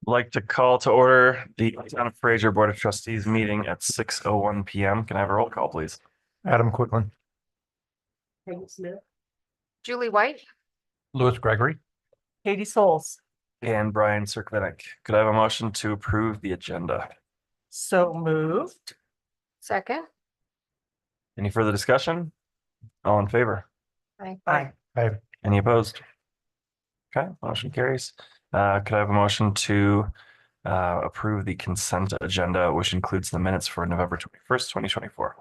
Like to call to order the Town of Fraser Board of Trustees meeting at 6:01 p.m. Can I have a roll call, please? Adam Quicklin. Julie White. Louis Gregory. Katie Souls. And Brian Cirkvenick. Could I have a motion to approve the agenda? So moved. Second. Any further discussion? All in favor? Aye. Any opposed? Okay, motion carries. Could I have a motion to approve the consent agenda, which includes the minutes for November 21st, 2024?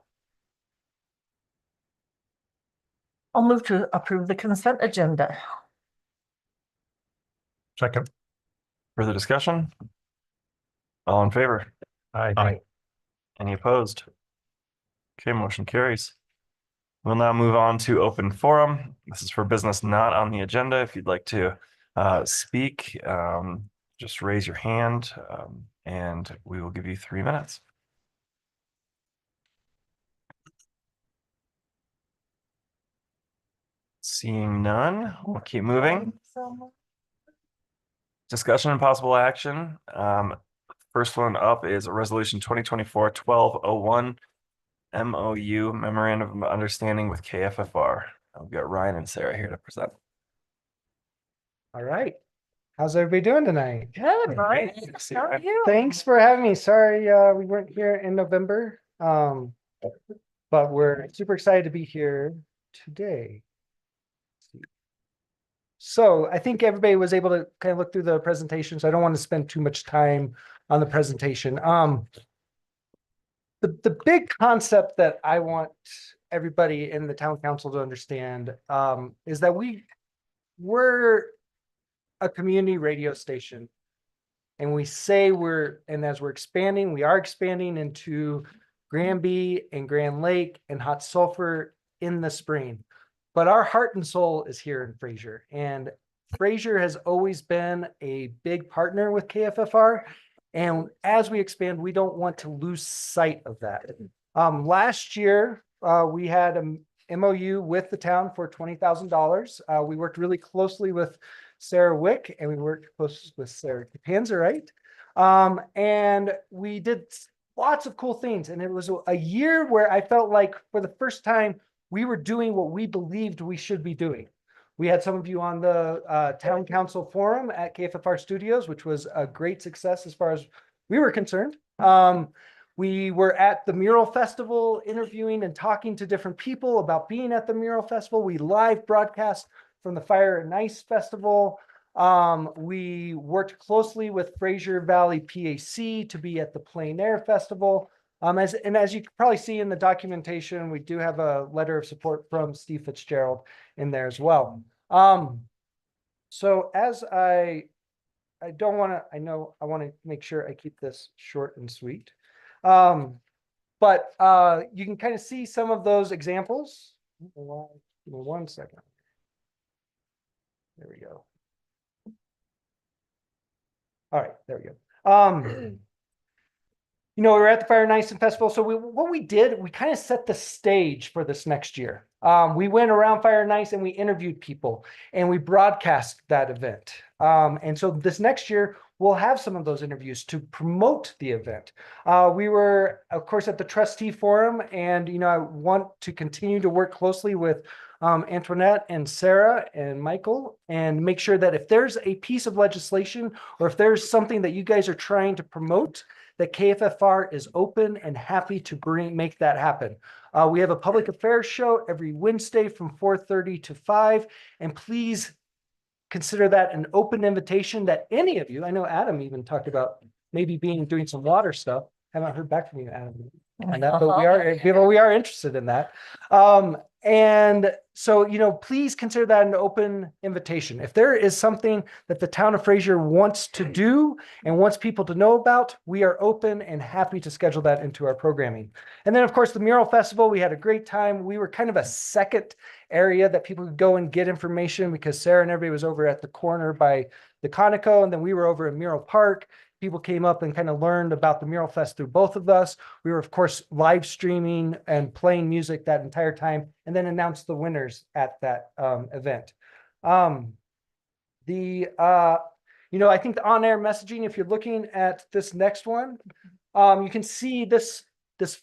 I'll move to approve the consent agenda. Second. Further discussion? All in favor? Aye. Any opposed? Okay, motion carries. We'll now move on to open forum. This is for business not on the agenda. If you'd like to speak, just raise your hand and we will give you 3 minutes. Seeing none, we'll keep moving. Discussion and possible action. First one up is a resolution 2024-1201 MOU Memorandum of Understanding with KFFR. We've got Ryan and Sarah here to present. All right. How's everybody doing tonight? Good, right? How are you? Thanks for having me. Sorry, we weren't here in November. But we're super excited to be here today. So I think everybody was able to kind of look through the presentation, so I don't want to spend too much time on the presentation. The big concept that I want everybody in the town council to understand is that we're a community radio station, and we say as we're expanding, we are expanding into Granby and Grand Lake and Hot Sulphur in the spring. But our heart and soul is here in Fraser, and Fraser has always been a big partner with KFFR. And as we expand, we don't want to lose sight of that. Last year, we had a MOU with the town for $20,000. We worked really closely with Sarah Wick, and we worked close with Sarah Capanza, right? And we did lots of cool things. And it was a year where I felt like for the first time, we were doing what we believed we should be doing. We had some of you on the town council forum at KFFR Studios, which was a great success as far as we were concerned. We were at the Mural Festival interviewing and talking to different people about being at the Mural Festival. We live broadcast from the Fire and Ice Festival. We worked closely with Fraser Valley PAC to be at the Plein Air Festival. As you can probably see in the documentation, we do have a letter of support from Steve Fitzgerald in there as well. So as I want to make sure I keep this short and sweet. But you can kind of see some of those examples. Give me 1 second. There we go. All right, there we go. We were at the Fire and Ice Festival. So what we did, we kind of set the stage for this next year. We went around Fire and Ice and we interviewed people and we broadcast that event. And so this next year, we'll have some of those interviews to promote the event. We were, of course, at the Trustee Forum, and I want to continue to work closely with Antoinette and Sarah and Michael, and make sure that if there's a piece of legislation or if there's something that you guys are trying to promote, that KFFR is open and happy to make that happen. We have a public affairs show every Wednesday from 4:30 to 5, and please consider that an open invitation that any of you, I know Adam even talked about maybe doing some water stuff. Haven't heard back from you, Adam, on that, but we are interested in that. And so, please consider that an open invitation. If there is something that the town of Fraser wants to do and wants people to know about, we are open and happy to schedule that into our programming. And then, of course, the Mural Festival, we had a great time. We were kind of a second area that people could go and get information, because Sarah and everybody was over at the corner by the Conoco, and then we were over at Mural Park. People came up and kind of learned about the Mural Fest through both of us. We were, of course, live streaming and playing music that entire time, and then announced the winners at that event. I think the on-air messaging, if you're looking at this next one, you can see this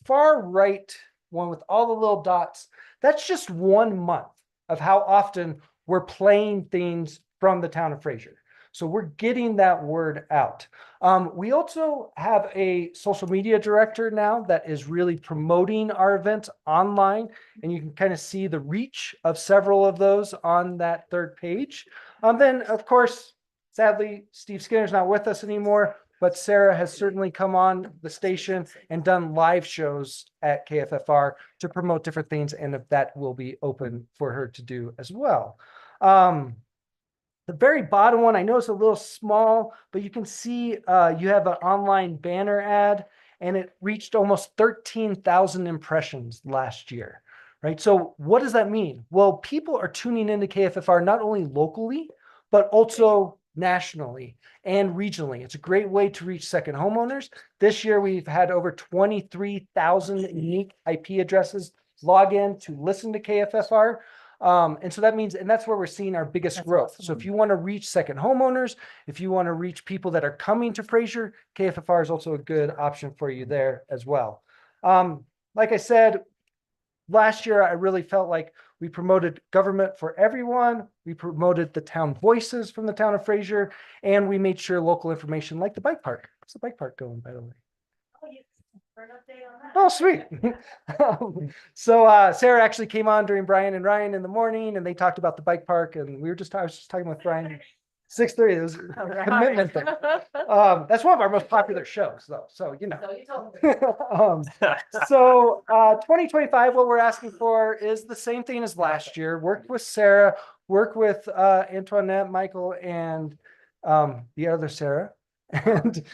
far right one with all the little dots. That's just 1 month of how often we're playing things from the town of Fraser. So we're getting that word out. We also have a social media director now that is really promoting our events online, and you can kind of see the reach of several of those on that third page. Then, of course, sadly, Steve Skinner's not with us anymore, but Sarah has certainly come on the station and done live shows at KFFR to promote different things, and if that will be open for her to do as well. The very bottom one, I know it's a little small, but you can see you have an online banner ad, and it reached almost 13,000 impressions last year, right? So what does that mean? Well, people are tuning into KFFR not only locally, but also nationally and regionally. It's a great way to reach second homeowners. This year, we've had over 23,000 unique IP addresses log in to listen to KFFR. And so that means, and that's where we're seeing our biggest growth. So if you want to reach second homeowners, if you want to reach people that are coming to Fraser, KFFR is also a good option for you there as well. Like I said, last year, I really felt like we promoted government for everyone. We promoted the town voices from the town of Fraser, and we made sure local information like the bike park. How's the bike park going, by the way? Oh, sweet. So Sarah actually came on during Brian and Ryan in the morning, and they talked about the bike park, and I was just talking with Brian. 6:30. It was a commitment thing. That's one of our most popular shows, though. So you know. So 2025, what we're asking for is the same thing as last year. Work with Sarah, work with Antoinette, Michael, and the other Sarah, and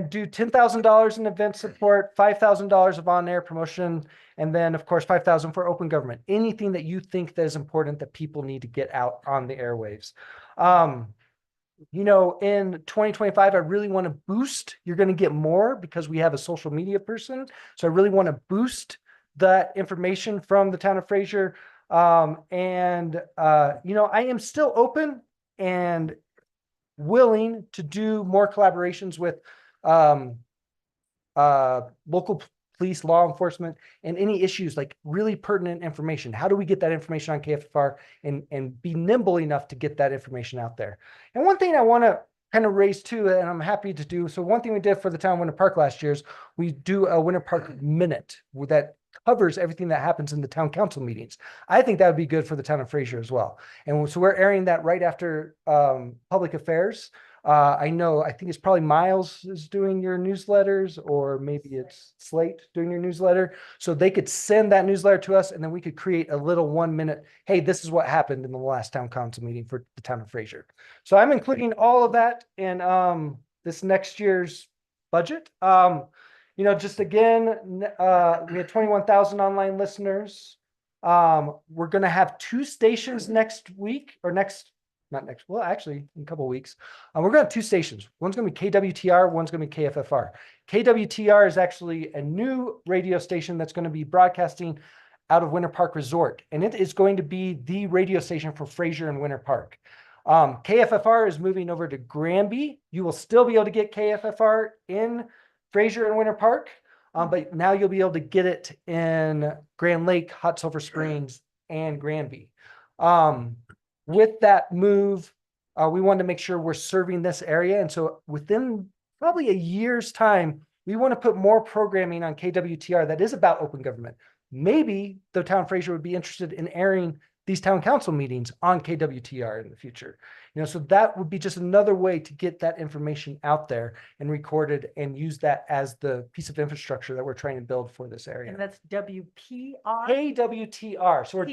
do $10,000 in event support, $5,000 of on-air promotion, and then of course $5,000 for open government. Anything that you think that is important that people need to get out on the airwaves. In 2025, I really want to boost. You're going to get more because we have a social media person. So I really want to boost that information from the town of Fraser. I am still open and willing to do more collaborations with local police, law enforcement, and any issues like really pertinent information. How do we get that information on KFFR and be nimble enough to get that information out there? And one thing I want to kind of raise too, and I'm happy to do. So one thing we did for the town of Winter Park last year is we do a Winter Park minute that covers everything that happens in the town council meetings. I think that would be good for the town of Fraser as well. And so we're airing that right after public affairs. I think it's probably Miles is doing your newsletters, or maybe it's Slate doing your newsletter. So they could send that newsletter to us, and then we could create a little 1 minute, hey, this is what happened in the last town council meeting for the town of Fraser. So I'm including all of that in this next year's budget. Just again, we had 21,000 online listeners. We're going to have 2 stations next week, or actually in a couple of weeks. We're going to have 2 stations. One's going to be KWTR, one's going to be KFFR. KWTR is actually a new radio station that's going to be broadcasting out of Winter Park Resort, and it is going to be the radio station for Fraser and Winter Park. KFFR is moving over to Granby. You will still be able to get KFFR in Fraser and Winter Park, but now you'll be able to get it in Grand Lake, Hot Sulphur Springs, and Granby. With that move, we wanted to make sure we're serving this area. And so within probably a year's time, we want to put more programming on KWTR that is about open government. Maybe the town of Fraser would be interested in airing these town council meetings on KWTR in the future. So that would be just another way to get that information out there and recorded and use that as the piece of infrastructure that we're trying to build for this area. And that's WPR? KWTR. So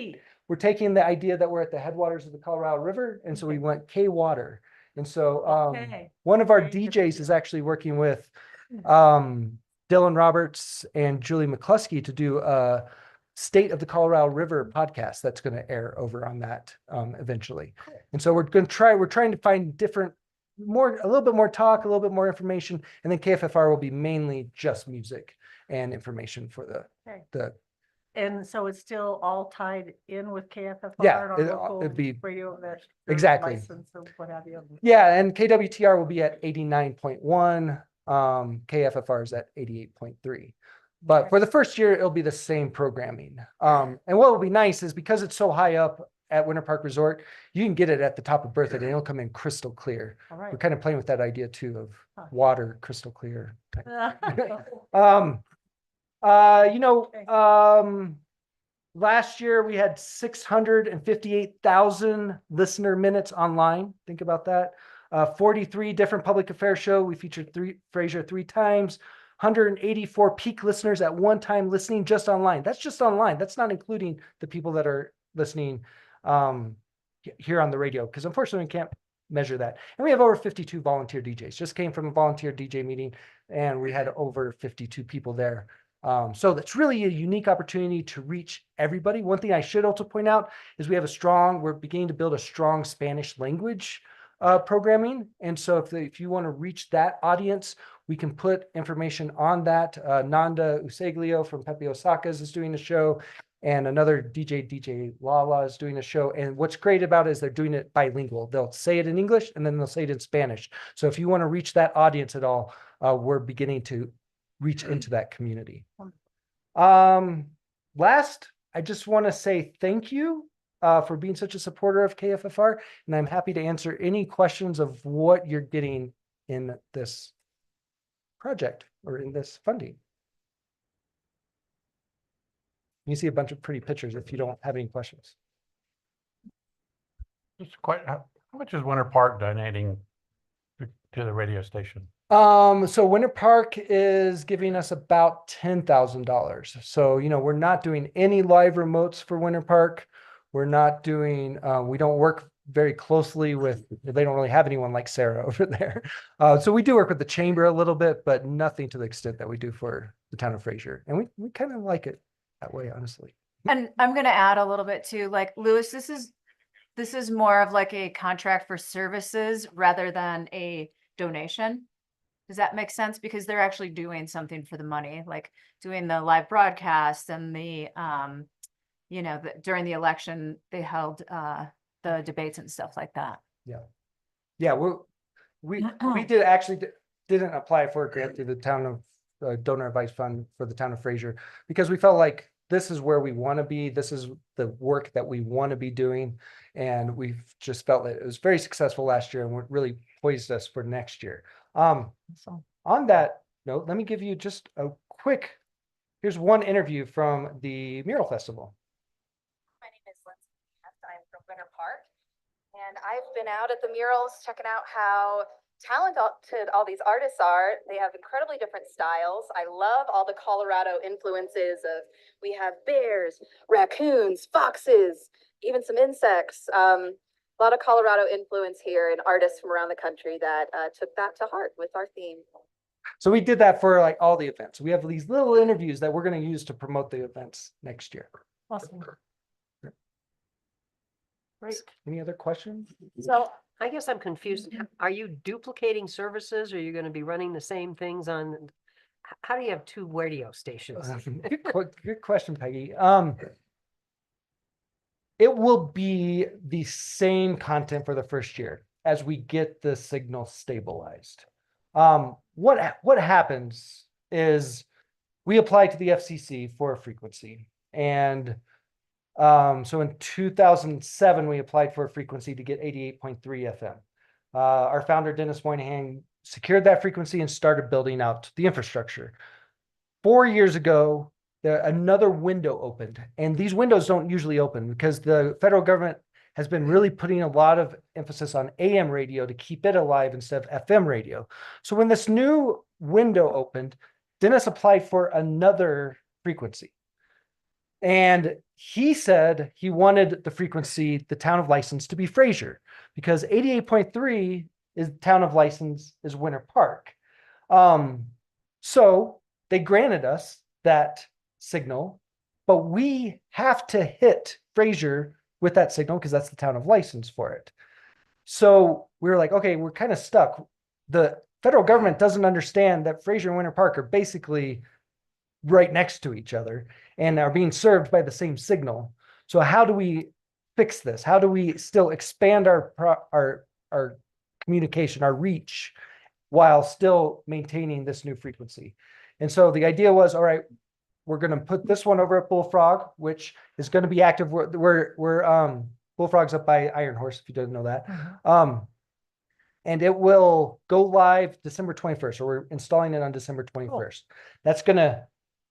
we're taking the idea that we're at the headwaters of the Colorado River, and so we went K-Water. And so one of our DJs is actually working with Dylan Roberts and Julie McCluskey to do a State of the Colorado River podcast that's going to air over on that eventually. And so we're trying to find a little bit more talk, a little bit more information, and then KFFR will be mainly just music and information for the And so it's still all tied in with KFFR Yeah, and our local it'd be radio that. exactly. License and what have you. Yeah, and KWTR will be at 89.1. KFFR is at 88.3. But for the first year, it'll be the same programming. And what will be nice is because it's so high up at Winter Park Resort, you can get it at the top of Berthoud and it'll come in crystal clear. All We're right. kind of playing with that idea too of Huh. water crystal clear. Last year we had 658,000 listener minutes online. Think about that. 43 different public affairs show. We featured Fraser 3 times. 184 peak listeners at one time listening just online. That's just online. That's not including the people that are listening here on the radio, because unfortunately we can't measure that. And we have over 52 volunteer DJs. Just came from a volunteer DJ meeting and we had over 52 people there. So that's really a unique opportunity to reach everybody. One thing I should also point out is we're beginning to build a strong Spanish language programming. And so if you want to reach that audience, we can put information on that. Nanda Useglio from Pepe Osaka's is doing a show, and another DJ Lala is doing a show. And what's great about it is they're doing it bilingual. They'll say it in English and then they'll say it in Spanish. So if you want to reach that audience at all, we're beginning to reach into that community. Last, I just want to say thank you for being such a supporter of KFFR, and I'm happy to answer any questions of what you're getting in this project or in this funding. You see a bunch of pretty pictures if you don't have any questions. Just quite, how much is Winter Park donating to the radio station? So Winter Park is giving us about $10,000. So, we're not doing any live remotes for Winter Park. We're not doing, we don't work very closely with, they don't really have anyone like Sarah over there. So we do work with the chamber a little bit, but nothing to the extent that we do for the town of Fraser. And we kind of like it that way, honestly. And I'm going to add a little bit too, like Lewis, this is more of like a contract for services rather than a donation. Does that make sense? Because they're actually doing something for the money, like doing the live broadcast and the, during the election, they held the debates and stuff like that. Yeah, we didn't apply for a grant through the town of donor advice fund for the town of Fraser, because we felt like this is where we want to be. This is the work that we want to be doing. And we've just felt that it was very successful last year and we're really poised us for next year. So on that note, let me give you just a quick, here's one interview from the Mural Festival. My name is Lindsay. I'm from Winter Park, and I've been out at the murals checking out how talented all these artists are. They have incredibly different styles. I love all the Colorado influences of, we have bears, raccoons, foxes, even some insects. A lot of Colorado influence here and artists from around the country that took that to heart with our theme. So we did that for like all the events. We have these little interviews that we're going to use to promote the events next year. Awesome. Great. Any other questions? So I guess I'm confused. Are you duplicating services? Or are you going to be running the same things on? How do you have 2 radio stations? Good question, Peggy. It will be the same content for the first year as we get the signal stabilized. What happens is we apply to the FCC for a frequency. And so in 2007, we applied for a frequency to get 88.3 FM. Our founder, Dennis Moynihan, secured that frequency and started building out the infrastructure. 4 years ago, another window opened, and these windows don't usually open because the federal government has been really putting a lot of emphasis on AM radio to keep it alive instead of FM radio. So when this new window opened, Dennis applied for another frequency. And he said he wanted the frequency, the town of license, to be Fraser, because 88.3 is town of license is Winter Park. So they granted us that signal, but we have to hit Fraser with that signal because that's the town of license for it. So we were like, okay, we're kind of stuck. The federal government doesn't understand that Fraser and Winter Park are basically right next to each other and are being served by the same signal. So how do we fix this? How do we still expand our communication, our reach, while still maintaining this new frequency? And so the idea was, all right, we're going to put this one over at Bullfrog, which is going to be active. We're Bullfrog's up by Iron Horse, if you didn't know that. And it will go live December 21st, or we're installing it on December 21st. That's going to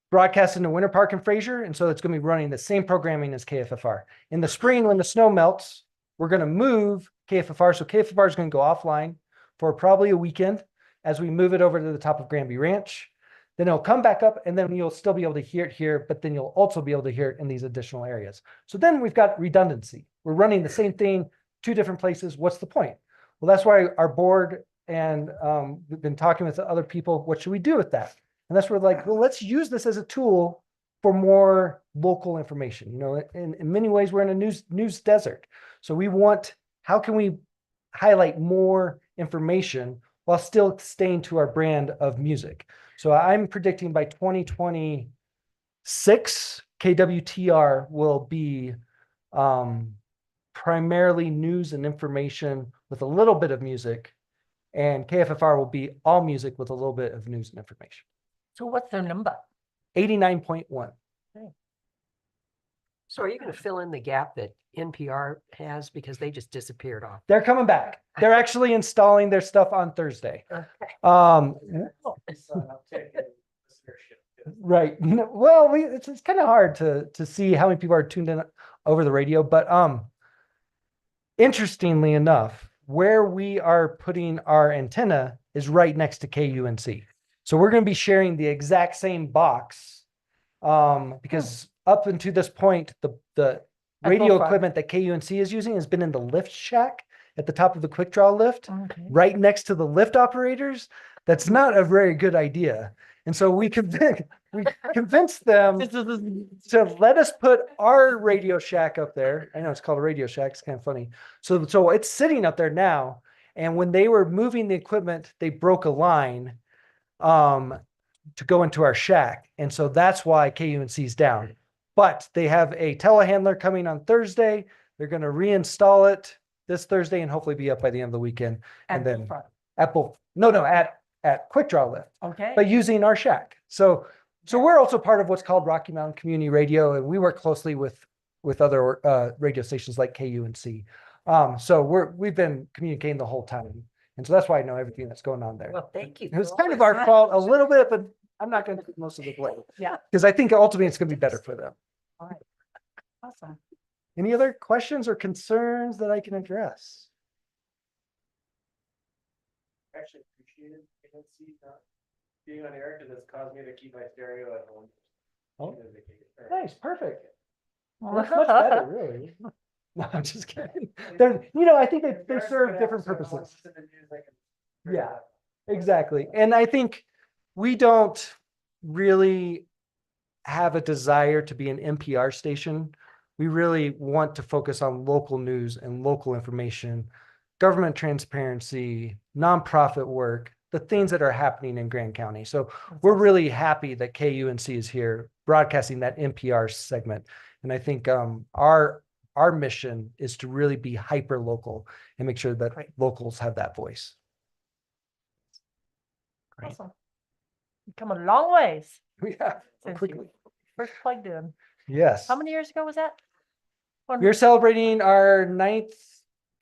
broadcast into Winter Park and Fraser. And so it's going to be running the same programming as KFFR. In the spring, when the snow melts, we're going to move KFFR. So KFFR is going to go offline for probably a weekend as we move it over to the top of Granby Ranch. Then it'll come back up, and then you'll still be able to hear it here, but then you'll also be able to hear it in these additional areas. So then we've got redundancy. We're running the same thing, 2 different places. What's the point? Well, that's why our board and we've been talking with other people. What should we do with that? And that's where we're like, well, let's use this as a tool for more local information. You know, in many ways, we're in a news desert. So we want, how can we highlight more information while still staying to our brand of music? So I'm predicting by 2026, KWTR will be primarily news and information with a little bit of music, and KFFR will be all music with a little bit of news and information. So what's their number? 89.1. So are you going to fill in the gap that NPR has because they just disappeared off? They're coming back. They're actually installing their stuff on Thursday. Okay. Right. Well, it's kind of hard to see how many people are tuned in over the radio, but interestingly enough, where we are putting our antenna is right next to KUNC. So we're going to be sharing the exact same box because up until this point, the radio Bullfrog. equipment that KUNC is using has been in the lift shack at the top of the quick draw lift, Okay. right next to the lift operators. That's not a very good idea. And so we convinced them to let us put our Radio Shack up there. I know it's called a Radio Shack. It's kind of funny. So it's sitting up there now. And when they were moving the equipment, they broke a line to go into our shack. And so that's why KUNC is down. But they have a telehandler coming on Thursday. They're going to reinstall it this Thursday and hopefully be up by the end of the weekend. At And then Bullfrog. at Quick Draw Lift, Okay. but using our shack. So we're also part of what's called Rocky Mountain Community Radio, and we work closely with other radio stations like KUNC. So we've been communicating the whole time, and so that's why I know everything that's going on there. Well, thank you. It was for kind all of this. our fault a little bit, but I'm not going to take most of the blame. Yeah. Because I think ultimately it's going to be better for them. Awesome. Any other questions or concerns that I can address? Actually appreciated being on air because it's caused me to keep my stereo at home. Oh, nice, perfect. Well, That's much better, really. No, I'm just kidding. I think they serve different purposes. Yeah, exactly. And I think we don't really have a desire to be an NPR station. We really want to focus on local news and local information, government transparency, nonprofit work, the things that are happening in Grand County. So we're really happy that KUNC is here broadcasting that NPR segment. And I think our mission is to really be hyper local and make sure that locals have that voice. Great. Awesome. You've come a long ways We have since quickly. you first plugged in. Yes. How many years ago was that? We're celebrating our 9th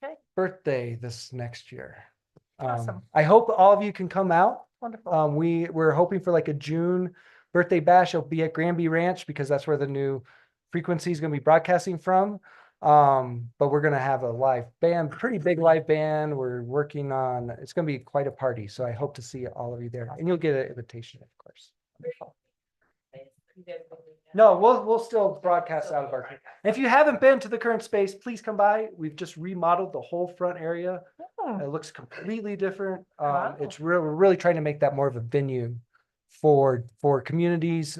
Okay. birthday this next year. Awesome. I hope all of you can come out. Wonderful. We're hoping for like a June birthday bash. It'll be at Granby Ranch because that's where the new frequency is going to be broadcasting from. But we're going to have a live band, pretty big live band. We're working on, it's going to be quite a party. So I hope to see all of you there, and you'll get an invitation, of course. No, we'll still broadcast out of our. If you haven't been to the current space, please come by. We've just remodeled the whole front area. Hmm. It looks completely different. Wow. We're really trying to make that more of a venue for communities.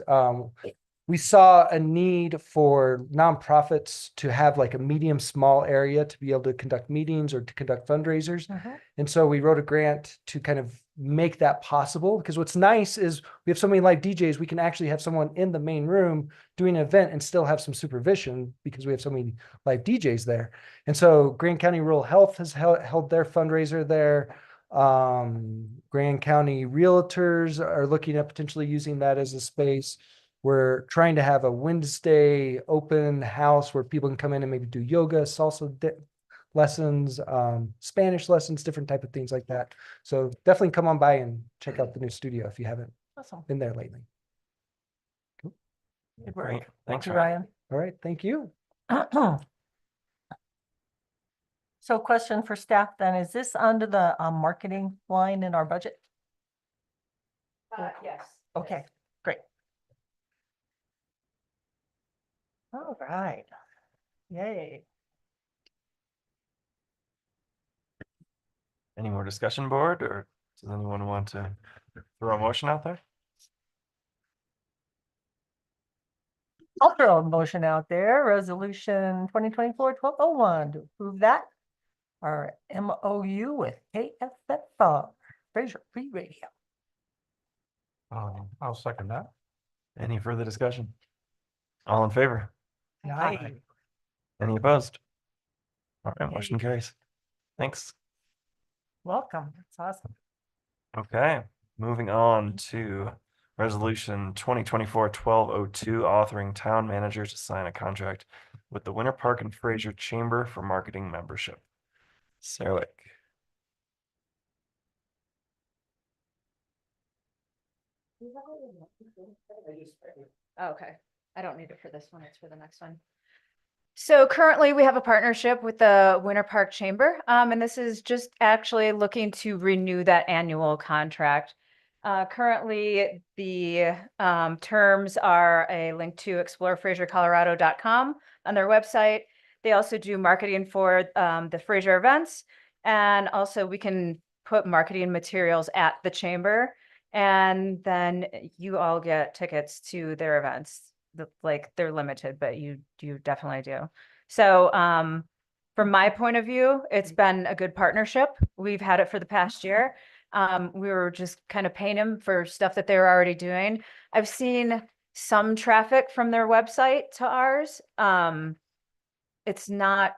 We saw a need for nonprofits to have like a medium small area to be able to conduct meetings or to conduct fundraisers. Mhm. And so we wrote a grant to kind of make that possible. Because what's nice is we have so many live DJs, we can actually have someone in the main room doing an event and still have some supervision because we have so many live DJs there. And so Grand County Rural Health has held their fundraiser there. Grand County Realtors are looking at potentially using that as a space. We're trying to have a Wednesday open house where people can come in and maybe do yoga, salsa lessons, Spanish lessons, different type of things like that. So definitely come on by and check out the new studio if you haven't Awesome. been there lately. Good Great. work. Thanks, Thank you, Ryan. Ryan. All right, thank you. So question for staff then, is this under the marketing line in our budget? Yes. Okay, great. All right. Yay. Any more discussion, board, or does anyone want to throw a motion out there? I'll throw a motion out there, resolution 2024-1201 to approve that. Our MOU with KFF, Fraser Free Radio. I'll second that. Any further discussion? All in favor? Aye. Any opposed? All right, motion Yay. carries. Thanks. Welcome. That's awesome. Okay, moving on to resolution 2024-1202, authoring town manager to sign a contract with the Winter Park and Fraser Chamber for marketing membership. Sarah. Okay, I don't need it for this one, it's for the next one. So currently we have a partnership with the Winter Park Chamber, and this is just actually looking to renew that annual contract. Currently, the terms are a link to explorefrasercolorado.com on their website. They also do marketing for the Fraser events, and also we can put marketing materials at the chamber, and then you all get tickets to their events. Like they're limited, but you definitely do. So from my point of view, it's been a good partnership. We've had it for the past year. We were just kind of paying them for stuff that they were already doing. I've seen some traffic from their website to ours. It's not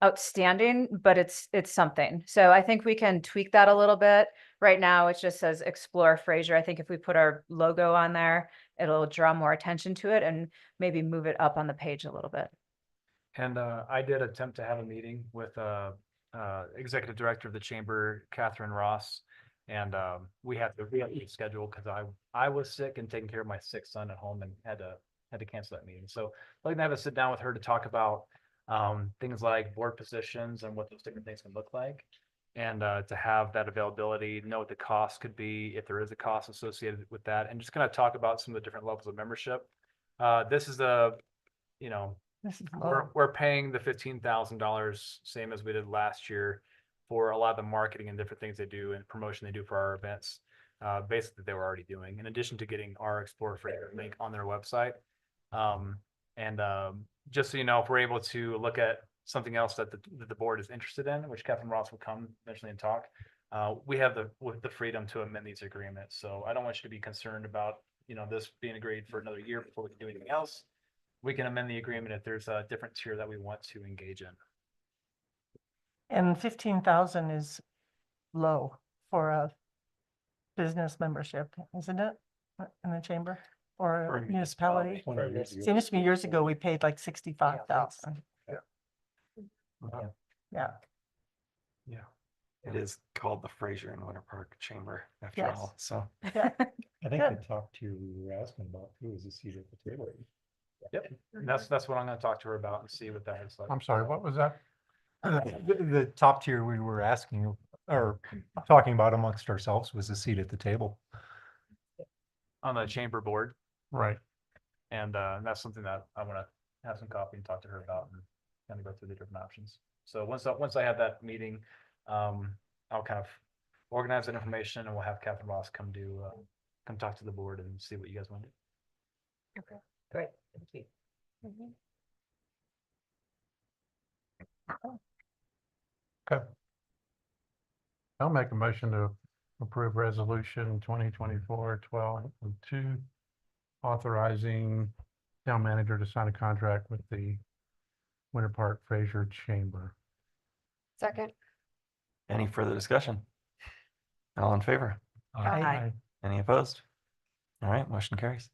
outstanding, but it's something. So I think we can tweak that a little bit. Right now, it just says Explore Fraser. I think if we put our logo on there, it'll draw more attention to it and maybe move it up on the page a little bit. And I did attempt to have a meeting with executive director of the chamber, Catherine Ross. And we had to reschedule because I was sick and taking care of my sick son at home and had to cancel that meeting. So I'd like to have a sit down with her to talk about things like board positions and what those different things can look like. And to have that availability, know what the cost could be, if there is a cost associated with that, and just kind of talk about some of the different levels of membership. This is This is low. we're paying the $15,000, same as we did last year, for a lot of the marketing and different things they do and promotion they do for our events. Basically, they were already doing, in addition to getting our Explore Fraser link on their website. Just so you know, if we're able to look at something else that the board is interested in, which Catherine Ross will come eventually and talk, we have the freedom to amend these agreements. So I don't want you to be concerned about, this being agreed for another year before we can do anything else. We can amend the agreement if there's a different tier that we want to engage in. And 15,000 is low for a business membership, isn't it? In the chamber or For a municipality? 20 years ago. Seems to me years ago, we paid like 65,000. Yeah. It is called the Fraser and Winter Park Chamber after Yes. all, so. Yeah. I think Good. the top tier we were asking about too is a seat at the table. Yep. And that's what I'm going to talk to her about and see what that is like. I'm sorry, what was that? The top tier we were asking or talking about amongst ourselves was a seat at the table. On the chamber board. Right. And that's something that I want to have some coffee and talk to her about and kind of go through the different options. So once I have that meeting, I'll kind of organize that information and we'll have Catherine Ross come talk to the board and see what you guys want to do. Great, thank you. Okay. I'll make a motion to approve resolution 2024-12-2, authorizing town manager to sign a contract with the Winter Park Fraser Chamber. Second. Any further discussion? All in favor? Aye. Any opposed? All right, motion carries.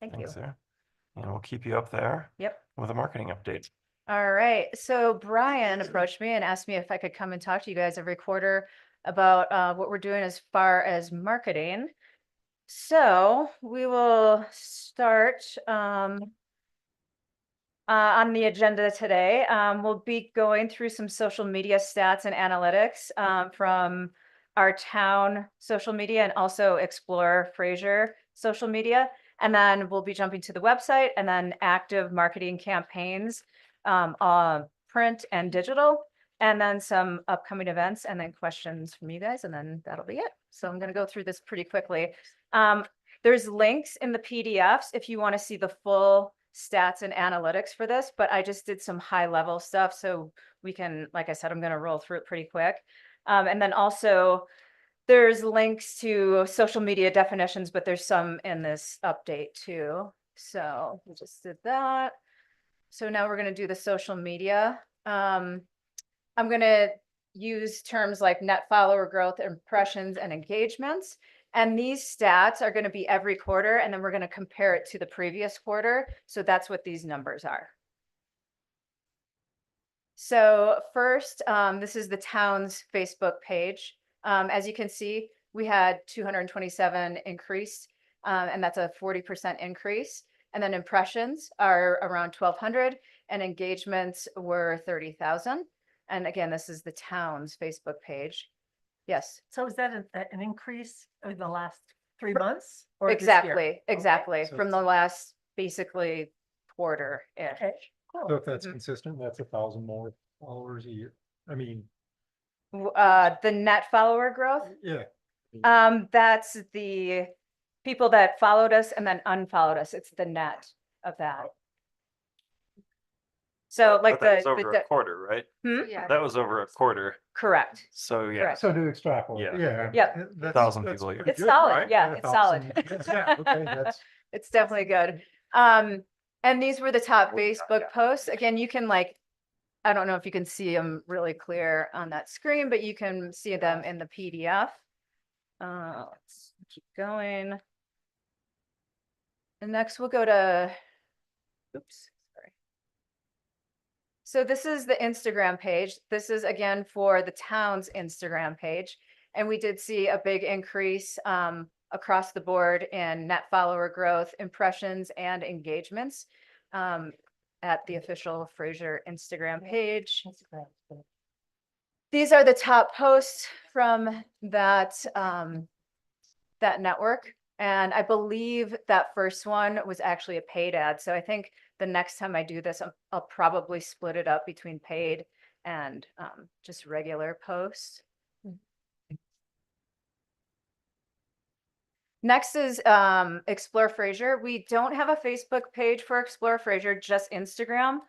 Thank you. Thanks, Sarah. And we'll keep you up there Yep. with a marketing update. All right, so Brian approached me and asked me if I could come and talk to you guys every quarter about what we're doing as far as marketing. So we will start on the agenda today. We'll be going through some social media stats and analytics from our town social media and also Explore Fraser social media. And then we'll be jumping to the website and then active marketing campaigns, print and digital, and then some upcoming events and then questions from you guys, and then that'll be it. So I'm going to go through this pretty quickly. There's links in the PDFs if you want to see the full stats and analytics for this, but I just did some high level stuff. So we can, like I said, I'm going to roll through it pretty quick. And then also there's links to social media definitions, but there's some in this update too. So we just did that. So now we're going to do the social media. I'm going to use terms like net follower growth, impressions, and engagements. And these stats are going to be every quarter, and then we're going to compare it to the previous quarter. So that's what these numbers are. So first, this is the town's Facebook page. As you can see, we had 227 increase, and that's a 40% increase. And then impressions are around 1,200, and engagements were 30,000. And again, this is the town's Facebook page. Yes. So is that an increase in the last 3 months? Or this year? Exactly, exactly. So From the last basically quarter-ish. Okay, So cool. if that's consistent, that's 1,000 more followers a year. I mean, The net follower growth, yeah. that's the people that followed us and then unfollowed us. It's the net of that. So like But that was the over a quarter, right? Hmm? That was over a quarter. Correct. So yeah, Correct. So to extrapolate, Yeah. yeah. Yep. that's- 1,000 that's people a year. pretty It's good, solid, right? yeah, At it's solid. 1,000, yeah, okay, that's. It's definitely good. And these were the top Facebook posts. Again, you can like, I don't know if you can see them really clear on that screen, but you can see them in the PDF. Let's keep going. And next we'll go to, oops, sorry. So this is the Instagram page. This is again for the town's Instagram page. And we did see a big increase across the board in net follower growth, impressions, and engagements at the official Fraser Instagram page. These are the top posts from that, that network. And I believe that first one was actually a paid ad. So I think the next time I do this, I'll probably split it up between paid and just regular posts. Next is Explore Fraser. We don't have a Facebook page for Explore Fraser, just Instagram.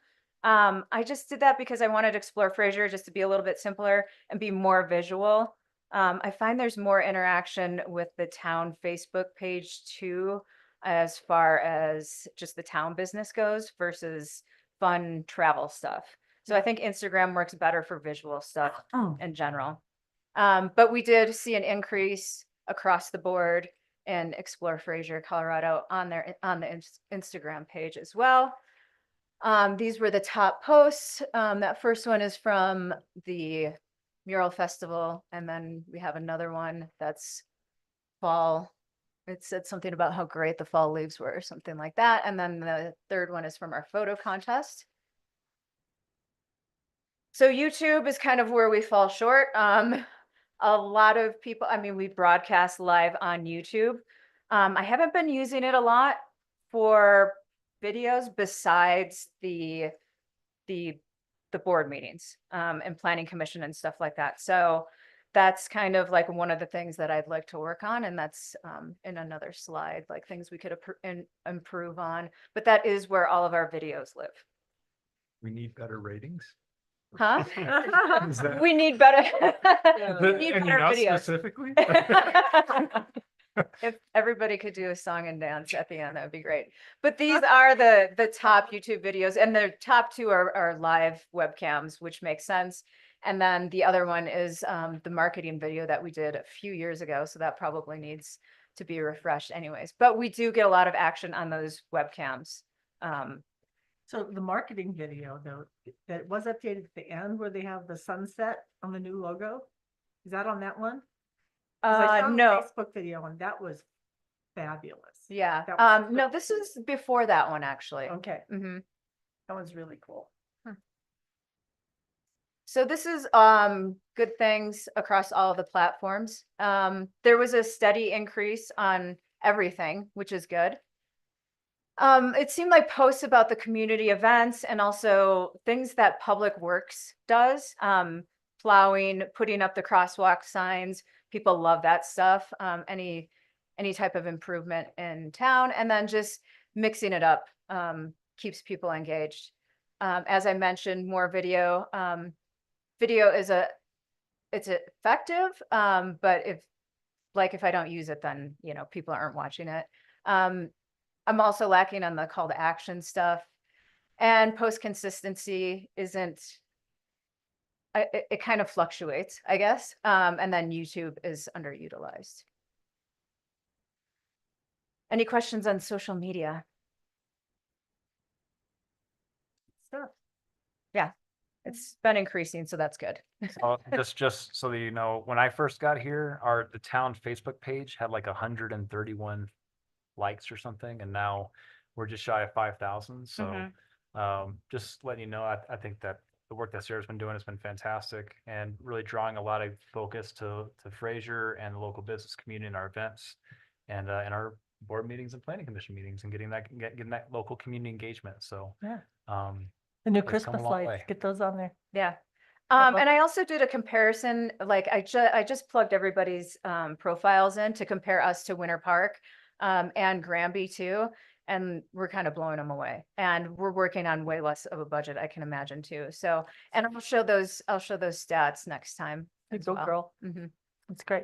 I just did that because I wanted Explore Fraser just to be a little bit simpler and be more visual. I find there's more interaction with the town Facebook page too, as far as just the town business goes versus fun travel stuff. So I think Instagram works better for visual stuff in general. But we did see an increase across the board in Explore Fraser, Colorado on the Instagram page as well. These were the top posts. That first one is from the Mural Festival, and then we have another one that's fall. It said something about how great the fall leaves were or something like that. And then the third one is from our photo contest. So YouTube is kind of where we fall short. A lot of people, I mean, we broadcast live on YouTube. I haven't been using it a lot for videos besides the board meetings and planning commission and stuff like that. So that's kind of like one of the things that I'd like to work on. And that's in another slide, like things we could improve on. But that is where all of our videos live. We need better ratings. Huh? Is that- We need better. we The- need and better not videos. specifically? If everybody could do a song and dance at the end, that would be great. But these are the top YouTube videos, and the top two are live webcams, which makes sense. And then the other one is the marketing video that we did a few years ago, so that probably needs to be refreshed anyways. But we do get a lot of action on those webcams. So the marketing video though, that was updated at the end where they have the sunset on the new logo. Is that on that one? 'Cause I saw the No, Facebook video and that was fabulous. yeah, That was no, this is before that one, actually. Okay, Mhm. that was really cool. So this is good things across all of the platforms. There was a steady increase on everything, which is good. It seemed like posts about the community events and also things that Public Works does, plowing, putting up the crosswalk signs. People love that stuff. Any type of improvement in town, and then just mixing it up keeps people engaged. As I mentioned, more video. Video is it's effective, but if I don't use it, then people aren't watching it. I'm also lacking on the call to action stuff, and post consistency isn't. It kind of fluctuates, I guess. And then YouTube is underutilized. Any questions on social media? Stuff. Yeah, it's been increasing, so that's good. Just so that you know, when I first got here, the town Facebook page had like 131 likes or something, and now we're just shy of 5,000. So just letting you know, I think that the work that Sarah's been doing has been fantastic and really drawing a lot of focus to Fraser and the local business community in our events and in our board meetings and planning commission meetings, and getting that local community engagement. So Yeah. it's The new come a Christmas long lights, way. get those on there. Yeah. love- And I also did a comparison, like I just plugged everybody's profiles in to compare us to Winter Park and Granby too. And we're kind of blowing them away. And we're working on way less of a budget, I can imagine too. So, and I'll show those stats next time. Good as go, well. girl. Mhm. That's great.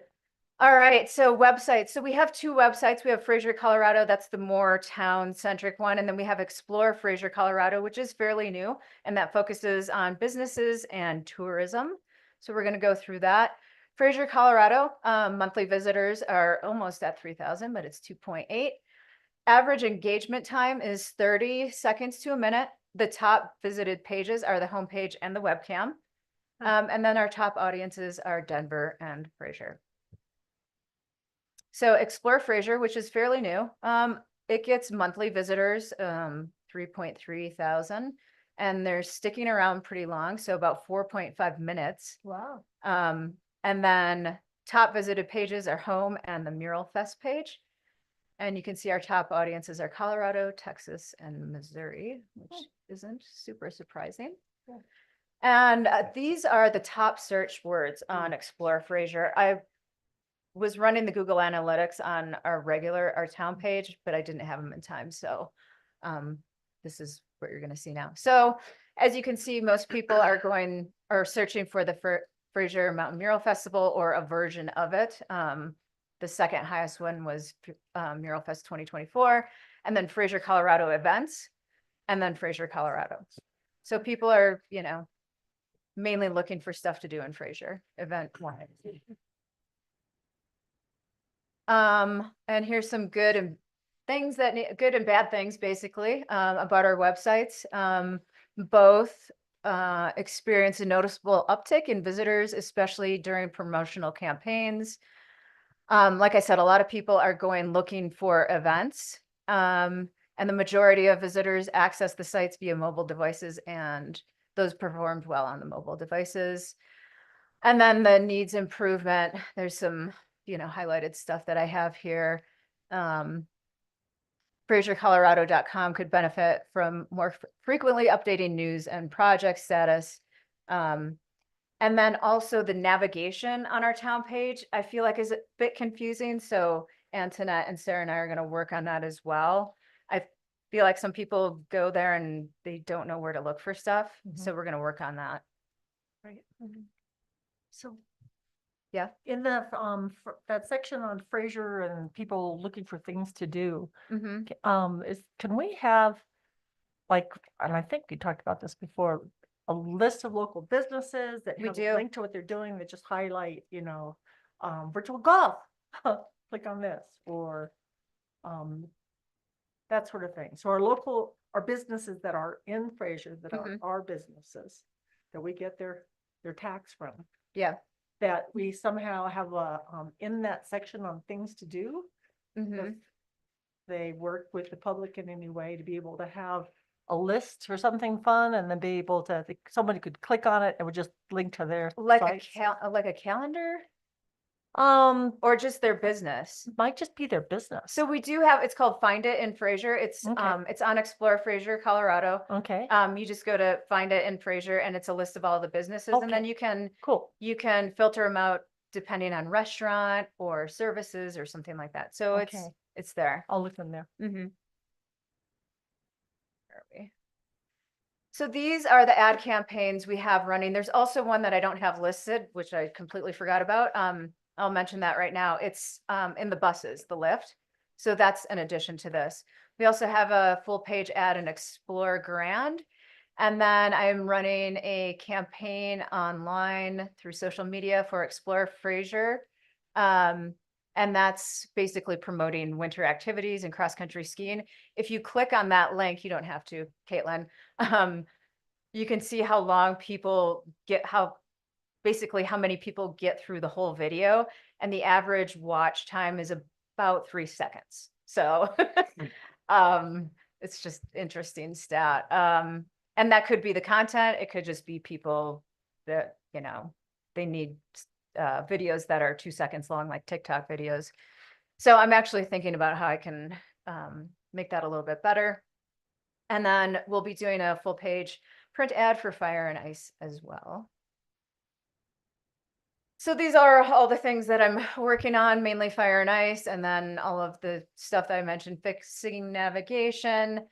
All right, so websites. So we have two websites. We have Fraser, Colorado. That's the more town-centric one. And then we have Explore Fraser, Colorado, which is fairly new. And that focuses on businesses and tourism. So we're going to go through that. Fraser, Colorado, monthly visitors are almost at 3,000, but it's 2.8. Average engagement time is 30 seconds to a minute. The top visited pages are the homepage and the webcam. And then our top audiences are Denver and Fraser. So Explore Fraser, which is fairly new, it gets monthly visitors, 3.3 thousand, and they're sticking around pretty long, so about 4.5 minutes. Wow. And then top visited pages are home and the Mural Fest page. And you can see our top audiences are Colorado, Texas, and Missouri, which isn't super surprising. Yeah. And these are the top search words on Explore Fraser. I was running the Google Analytics on our town page, but I didn't have them in time. So this is what you're going to see now. So as you can see, most people are searching for the Fraser Mountain Mural Festival or a version of it. The second highest one was Mural Fest 2024, and then Fraser, Colorado events, and then Fraser, Colorado. So people are, mainly looking for stuff to do in Fraser event-wise. And here's some good and bad things basically about our websites. Both experience a noticeable uptick in visitors, especially during promotional campaigns. Like I said, a lot of people are looking for events. And the majority of visitors access the sites via mobile devices, and those performed well on the mobile devices. And then the needs improvement, there's some highlighted stuff that I have here. FraserColorado.com could benefit from more frequently updating news and project status. And then also the navigation on our town page, I feel like is a bit confusing. So Antoinette and Sarah and I are going to work on that as well. I feel like some people go there and they don't know where to look for stuff. So we're going to work on that. Right. So. Yeah. In the, that section on Fraser and people looking for things to do, Mm-hmm. can we have, like, and I think we talked about this before, a list of local businesses that We have do. a link to what they're doing, that just highlight, virtual golf, click on this, or, that sort of thing. So our businesses that are in Fraser, that are Mhm. our businesses, that we get their tax from, Yeah. that we somehow have a, in that section on things to do, Mm-hmm. if they work with the public in any way, to be able to have a list or something fun, and then be able to, somebody could click on it and would just link to their sites. Like a calendar Um, or just their business. might just be their business. So we do have, it's called Find It in Fraser. It's Okay. it's on Explore Fraser, Colorado. Okay, You just go to Find It in Fraser and it's a list of all the businesses, and then Okay. Cool. you can filter them out depending on restaurant or services or something like that. So Okay. it's there. I'll look in there. Mm-hmm. Where are we? So these are the ad campaigns we have running. There's also one that I don't have listed, which I completely forgot about. I'll mention that right now. It's in the buses, the lift. So that's an addition to this. We also have a full page ad in Explore Grand. And then I'm running a campaign online through social media for Explore Fraser. And that's basically promoting winter activities and cross-country skiing. If you click on that link, you don't have to, Caitlin. You can see how long people get, basically how many people get through the whole video, and the average watch time is about 3 seconds. So it's just interesting stat. And that could be the content. It could just be people that, they need videos that are 2 seconds long, like TikTok videos. So I'm actually thinking about how I can make that a little bit better. And then we'll be doing a full page print ad for Fire and Ice as well. So these are all the things that I'm working on, mainly Fire and Ice, and then all of the stuff that I mentioned, fixing navigation.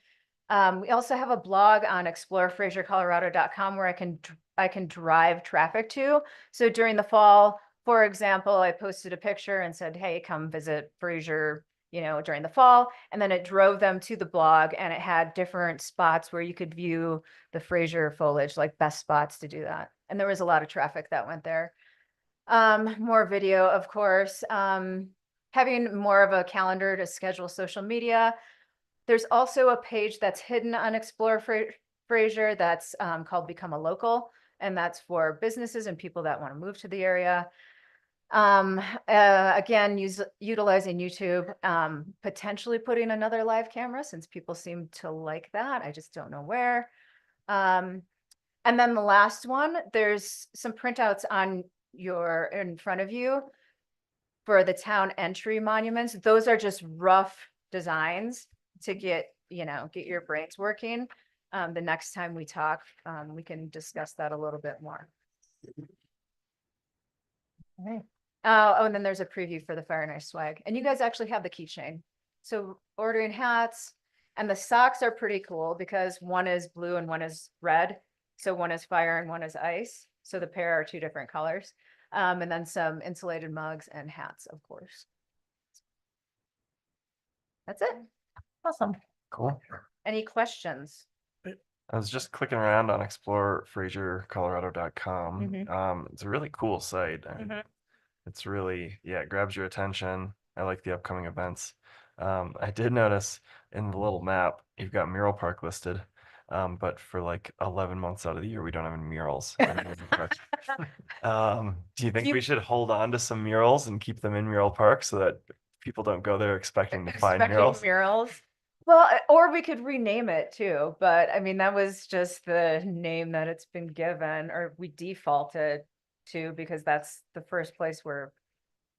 We also have a blog on explorefrasercolorado.com where I can drive traffic to. So during the fall, for example, I posted a picture and said, hey, come visit Fraser, during the fall. And then it drove them to the blog, and it had different spots where you could view the Fraser foliage, like best spots to do that. And there was a lot of traffic that went there. More video, of course. Having more of a calendar to schedule social media. There's also a page that's hidden on Explore Fraser that's called Become a Local, and that's for businesses and people that want to move to the area. Again, utilizing YouTube, potentially putting another live camera, since people seem to like that. I just don't know where. And then the last one, there's some printouts in front of you for the town entry monuments. Those are just rough designs to get your brains working. The next time we talk, we can discuss that a little bit more. Okay. Oh, and then there's a preview for the Fire and Ice swag. And you guys actually have the keychain. So ordering hats, and the socks are pretty cool because one is blue and one is red. So one is fire and one is ice. So the pair are 2 different colors. And then some insulated mugs and hats, of course. That's it. Awesome. Cool. Any questions? I was just clicking around on explorefrasercolorado.com. Mhm. It's a really cool site. Mhm. It's really, it grabs your attention. I like the upcoming events. I did notice in the little map, you've got Mural Park listed. But for like 11 months out of the year, we don't have any murals. Do you think we should hold on to some murals and keep them in Mural Park so that people don't go there expecting to find murals? Well, or we could rename it too, but I mean, that was just the name that it's been given, or we defaulted to, because that's the first place where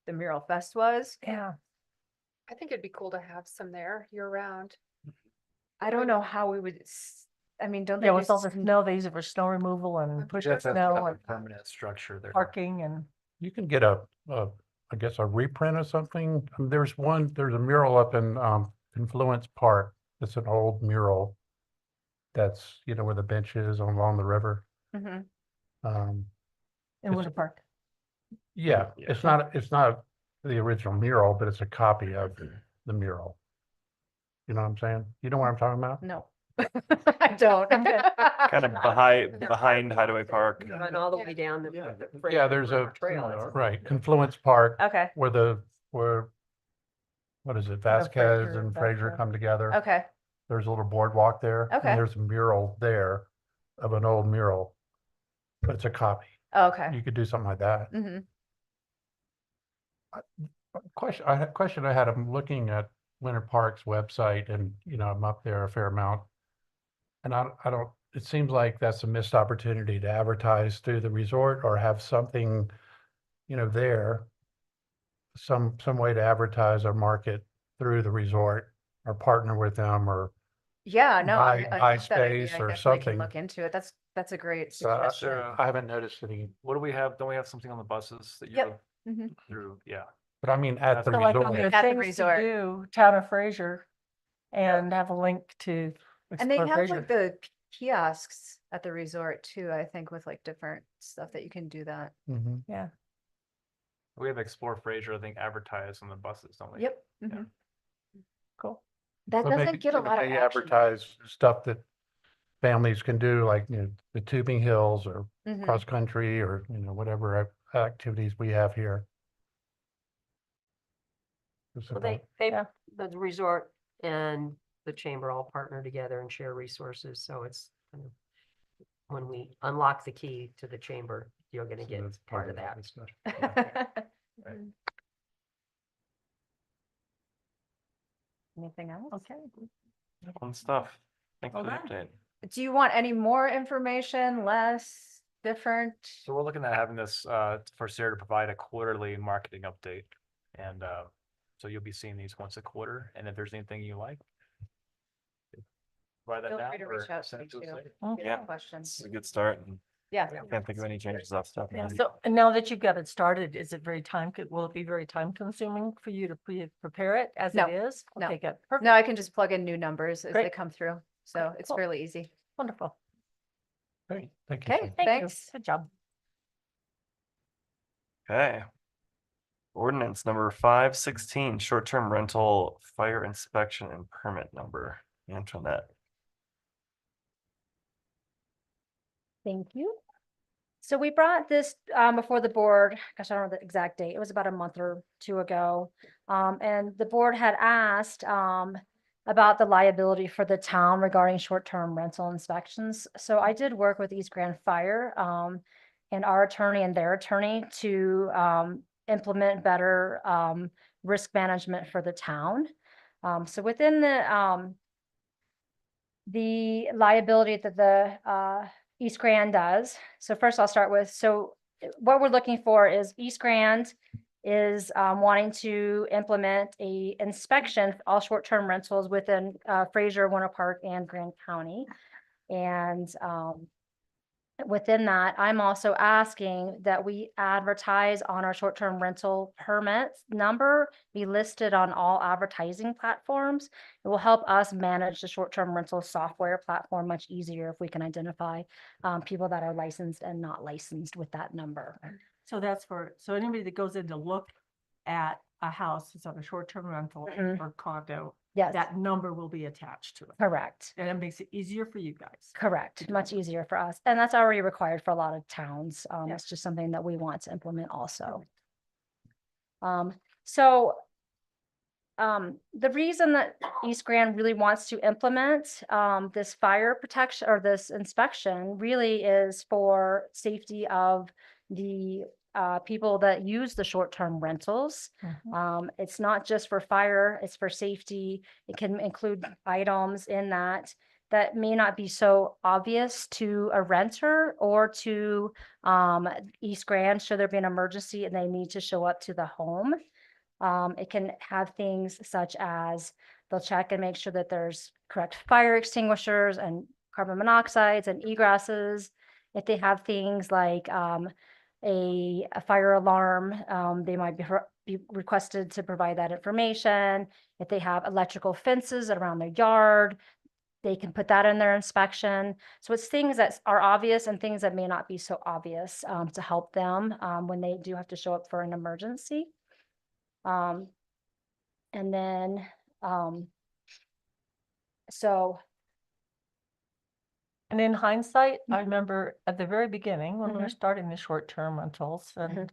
the Mural Fest was. Yeah. I think it'd be cool to have some there year round. I don't know how we would, I mean, don't they Yeah, with all the just, snow, they use it for snow removal and push Yes, that's snow a and permanent structure there. parking and. You can get I guess a reprint of something. There's a mural up in Confluence Park. It's an old mural. That's, where the bench is along the river. Mhm. in It's- Winter Park. Yeah, it's not the original mural, but it's a copy of the mural. You know what I'm saying? You know what I'm talking about? No. I don't. I'm good. Kind of behind Hideaway Park. Run all the way down the. Yeah, Fraser there's a, River Trail. right, Confluence Park, Okay, where, what is it, Vasquez Fraser, and Fraser Vasquez. come together. okay, There's a little boardwalk there. Okay. And there's a mural there of an old mural. But it's a copy. okay. You could do something like that. Hmm. Question I had, I'm looking at Winter Park's website and, I'm up there a fair amount. And I don't, it seems like that's a missed opportunity to advertise through the resort or have something, there. Some way to advertise or market through the resort or partner with them or Yeah, no, buy I like that idea. space I or definitely can something. look into it. That's a great So I- suggestion. I haven't noticed any, What do we have? Don't we have something on the buses that you Yep. go Mhm. through? Yeah. but I mean, at the So like on resort. your At the things to resort. do, Town of Fraser, and have a link to And they explore have Fraser. like the kiosks at the resort too, I think, with like different stuff that you can do that. Mhm. Yeah, We have Explore Fraser, I think, advertised on the buses, don't we? Yep. Yeah. Mhm. cool. That But doesn't maybe- get a but lot of they action. advertise stuff that families can do, like, the tubing hills or Mhm. cross country or, whatever activities we have here. Just a Well, they, thought. Yeah. the resort and the chamber all partner together and share resources, so it's kind of, when we unlock the key to the chamber, you're gonna So get that's part of that. discussion. Anything else? Okay. Fun stuff. Thanks for the Well update. Do you want any more information, less, different? So we're looking at having this for Sarah to provide a quarterly marketing update. And so you'll be seeing these once a quarter. And if there's anything you like, write that Feel down free to or reach out to send me it to us too. later. Yeah. Questions? It's a good start. And Yeah. I can't think of any changes off stuff. Yeah, so and now that you've got it started, is it will it be very time consuming for you to prepare it as No, it is? no. Okay, good. Perfect. No, I can just plug in new numbers as they Great. come through. So Okay, it's cool. fairly easy. Wonderful. Great, thank you. Okay, Sue. Thank you. thanks. Good job. Okay. Ordinance number 516, short-term rental fire inspection and permit number. Antoinette. Thank you. So we brought this before the board, gosh, I don't know the exact date. It was about a month or two ago. And the board had asked about the liability for the town regarding short-term rental inspections. So I did work with East Grand Fire and our attorney and their attorney to implement better risk management for the town. So within the liability that the East Grand does. So first I'll start with, so what we're looking for is East Grand is wanting to implement a inspection for all short-term rentals within Fraser, Winter Park, and Grand County. And within that, I'm also asking that we advertise on our short-term rental permits number be listed on all advertising platforms. It will help us manage the short-term rental software platform much easier if we can identify people that are licensed and not licensed with that number. So that's so anybody that goes in to look at a house that's on a short-term rental Mhm. or condo, Yes, that number will be attached to it. correct. And it makes it easier for you guys. Correct, much easier for us. And that's already required for a lot of towns. Yeah. It's just something that we want to implement also. So the reason that East Grand really wants to implement this fire protection or this inspection really is for safety of the people that use the short-term rentals. It's not just for fire, it's for safety. It can include items in that may not be so obvious to a renter or to East Grand should there be an emergency and they need to show up to the home. It can have things such as they'll check and make sure that there's correct fire extinguishers and carbon monoxides and egresses. If they have things like a fire alarm, they might be requested to provide that information. If they have electrical fences around their yard, They can put that in their inspection. So it's things that are obvious and things that may not be so obvious, to help them, when they do have to show up for an emergency. And then, so, And in hindsight, I Mhm. remember at the very beginning, when we were Mhm. starting the short-term rentals Mhm.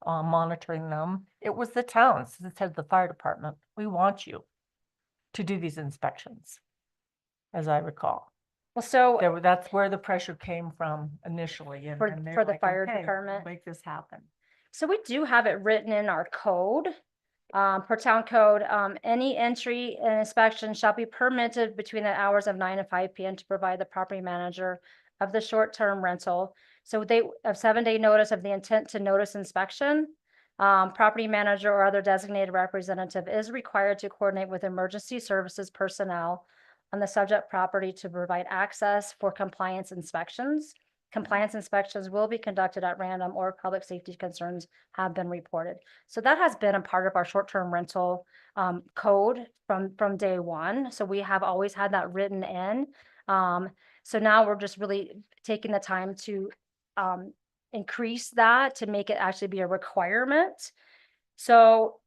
and monitoring them, it was the towns that said, the fire department, we want you to do these inspections, as I recall. well, so That's where the pressure came from initially, and For- and they're for the like, fire "Okay, we'll department. make this happen." So we do have it written in our code, per town code, any entry and inspection shall be permitted between the hours of 9 and 5 p.m. to provide the property manager of the short-term rental. So they have 7-day notice of the intent to notice inspection. Property manager or other designated representative is required to coordinate with emergency services personnel on the subject property to provide access for compliance inspections. Compliance inspections will be conducted at random or public safety concerns have been reported. So that has been a part of our short-term rental code from day one. So we have always had that written in. So now we're just really taking the time to increase that to make it actually be a requirement. So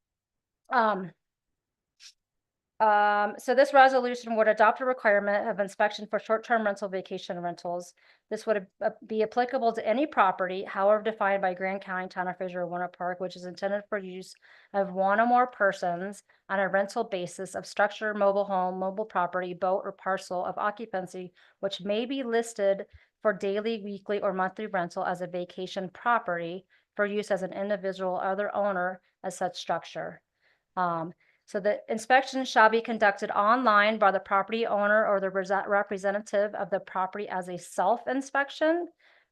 so this resolution would adopt a requirement of inspection for short-term rental vacation rentals. This would be applicable to any property, however defined by Grand County, Town of Fraser, or Winter Park, which is intended for use of one or more persons on a rental basis of structure, mobile home, mobile property, boat, or parcel of occupancy, which may be listed for daily, weekly, or monthly rental as a vacation property for use as an individual or other owner as such structure. So the inspection shall be conducted online by the property owner or the representative of the property as a self-inspection.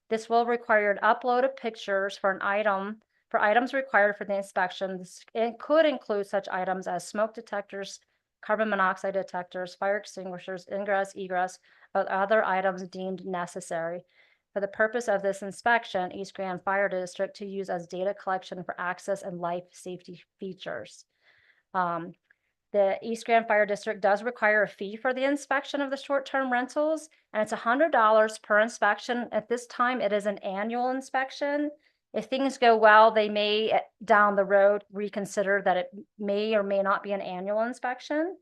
This will require an upload of pictures for items required for the inspections. It could include such items as smoke detectors, carbon monoxide detectors, fire extinguishers, ingress, egress, or other items deemed necessary. For the purpose of this inspection, East Grand Fire District to use as data collection for access and life safety features. The East Grand Fire District does require a fee for the inspection of the short-term rentals, and it's $100 per inspection. At this time, it is an annual inspection. If things go well, they may down the road reconsider that it may or may not be an annual inspection.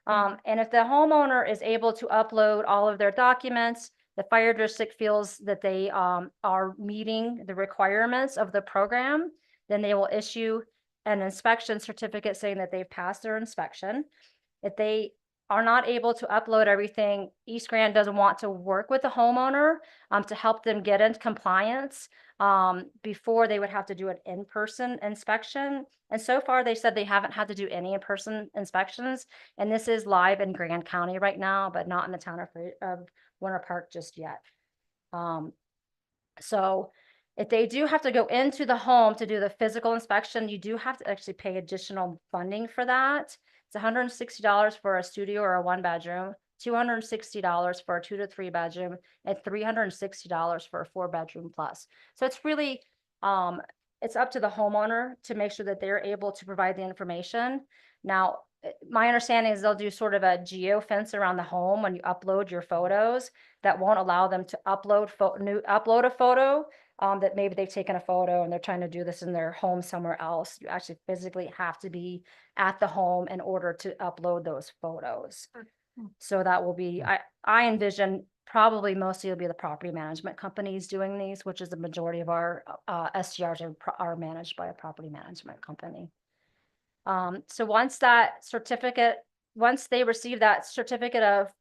And if the homeowner is able to upload all of their documents, the fire district feels that they are meeting the requirements of the program, then they will issue an inspection certificate saying that they've passed their inspection. If they are not able to upload everything, East Grand doesn't want to work with the homeowner to help them get into compliance before they would have to do an in-person inspection. And so far, they said they haven't had to do any in-person inspections. And this is live in Grand County right now, but not in the town of Winter Park just yet. So if they do have to go into the home to do the physical inspection, you do have to actually pay additional funding for that. It's $160 for a studio or a 1-bedroom, $260 for a 2 to 3 bedroom, and $360 for a 4-bedroom plus. So it's really, it's up to the homeowner to make sure that they're able to provide the information. Now, my understanding is they'll do sort of a geo fence around the home when you upload your photos that won't allow them to upload a photo that maybe they've taken a photo and they're trying to do this in their home somewhere else. You actually physically have to be at the home in order to upload those photos. So that will be, I envision probably mostly it'll be the property management companies doing these, which is the majority of our STRs are managed by a property management company. So once they receive that certificate of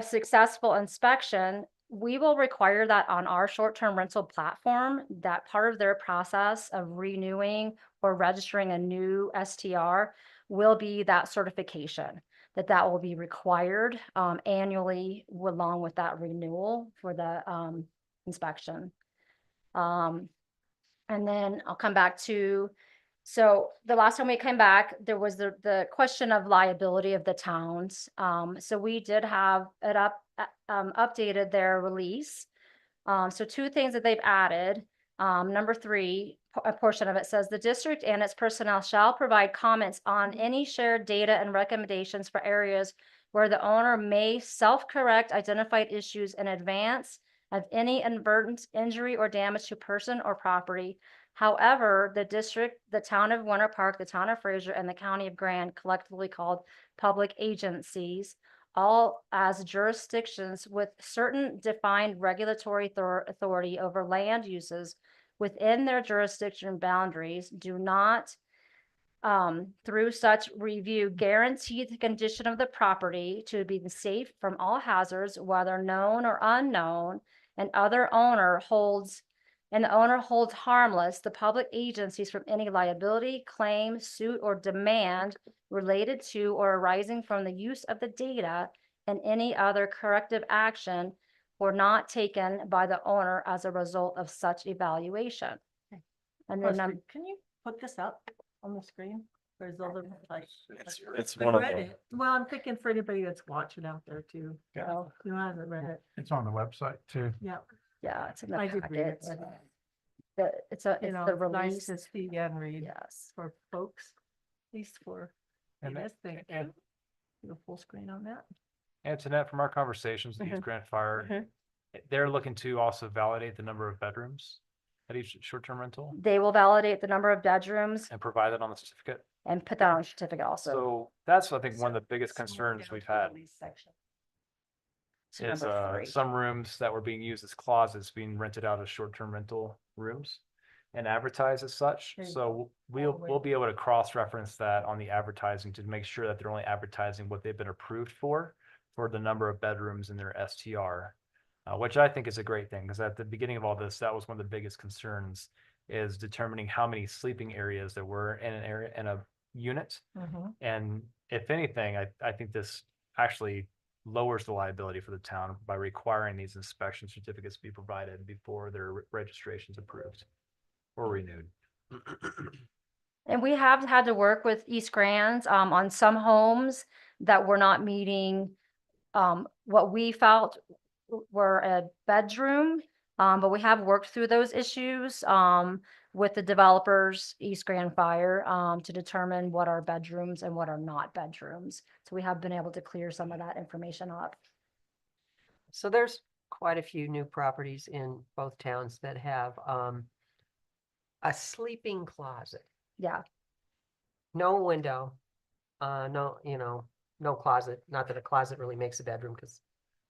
successful inspection, we will require that on our short-term rental platform, that part of their process of renewing or registering a new STR will be that certification, that will be required annually along with that renewal for the inspection. And then I'll come back to, so the last time we came back, there was the question of liability of the towns. So we did have it updated their release. So 2 things that they've added. Number 3, a portion of it says the district and its personnel shall provide comments on any shared data and recommendations for areas where the owner may self-correct identified issues in advance of any inadvertent injury or damage to person or property. However, the district, the town of Winter Park, the town of Fraser, and the county of Grand, collectively called public agencies, all as jurisdictions with certain defined regulatory authority over land uses within their jurisdiction boundaries, do not through such review, guarantee the condition of the property to be safe from all hazards, whether known or unknown, and the owner holds harmless the public agencies from any liability, claim, suit, or demand related to or arising from the use of the data and any other corrective action or not taken by the owner as a result of such evaluation. And then Question, can you put this up on the screen? Or is all the like? It's I one of read the, it. Well, I'm thinking for anybody that's watching out there too. Yeah. So, who hasn't read it? It's on the website too. Yeah, Yeah, it's in the I did read it. packet. but, It's you the know, it's nice release. to see and read Yes. for folks, at least for. And Yes, that- thank and- you. Do a full screen on that. Antoinette, from our conversations with East Grand Fire, they're looking to also validate the number of bedrooms at each short-term rental They will validate the number of bedrooms and provide that on the certificate. and put that on a certificate also. So that's, I think, one of the biggest Scroll concerns down we've to the had release section. So is number 3. some rooms that were being used as closets being rented out as short-term rental rooms and advertised as such. There you So the way we'll be able to cross-reference that on the advertising to make sure that they're only advertising what they've been approved for the number of bedrooms in their STR, which I think is a great thing, because at the beginning of all this, that was one of the biggest concerns, is determining how many sleeping areas there were in an area, in a unit. Mhm. And if anything, I think this actually lowers the liability for the town by requiring these inspection certificates be provided before their registration is approved or renewed. And we have had to work with East Grand on some homes that were not meeting what we felt were a bedroom. But we have worked through those issues with the developers, East Grand Fire, to determine what are bedrooms and what are not bedrooms. So we have been able to clear some of that information up. So there's quite a few new properties in both towns that have a sleeping closet, Yeah, no window, no, no closet. Not that a closet really makes a bedroom, because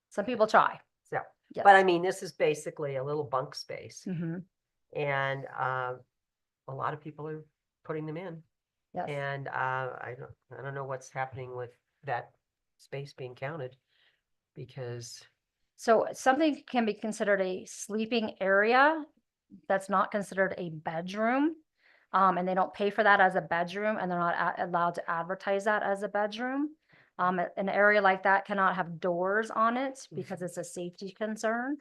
some people try. so, Yes. but I mean, this is basically a little bunk space, Mhm. and a lot of people are putting them in. Yes. And I don't know what's happening with that space being counted, because So something can be considered a sleeping area that's not considered a bedroom. And they don't pay for that as a bedroom, and they're not allowed to advertise that as a bedroom. An area like that cannot have doors on it because it's a safety concern.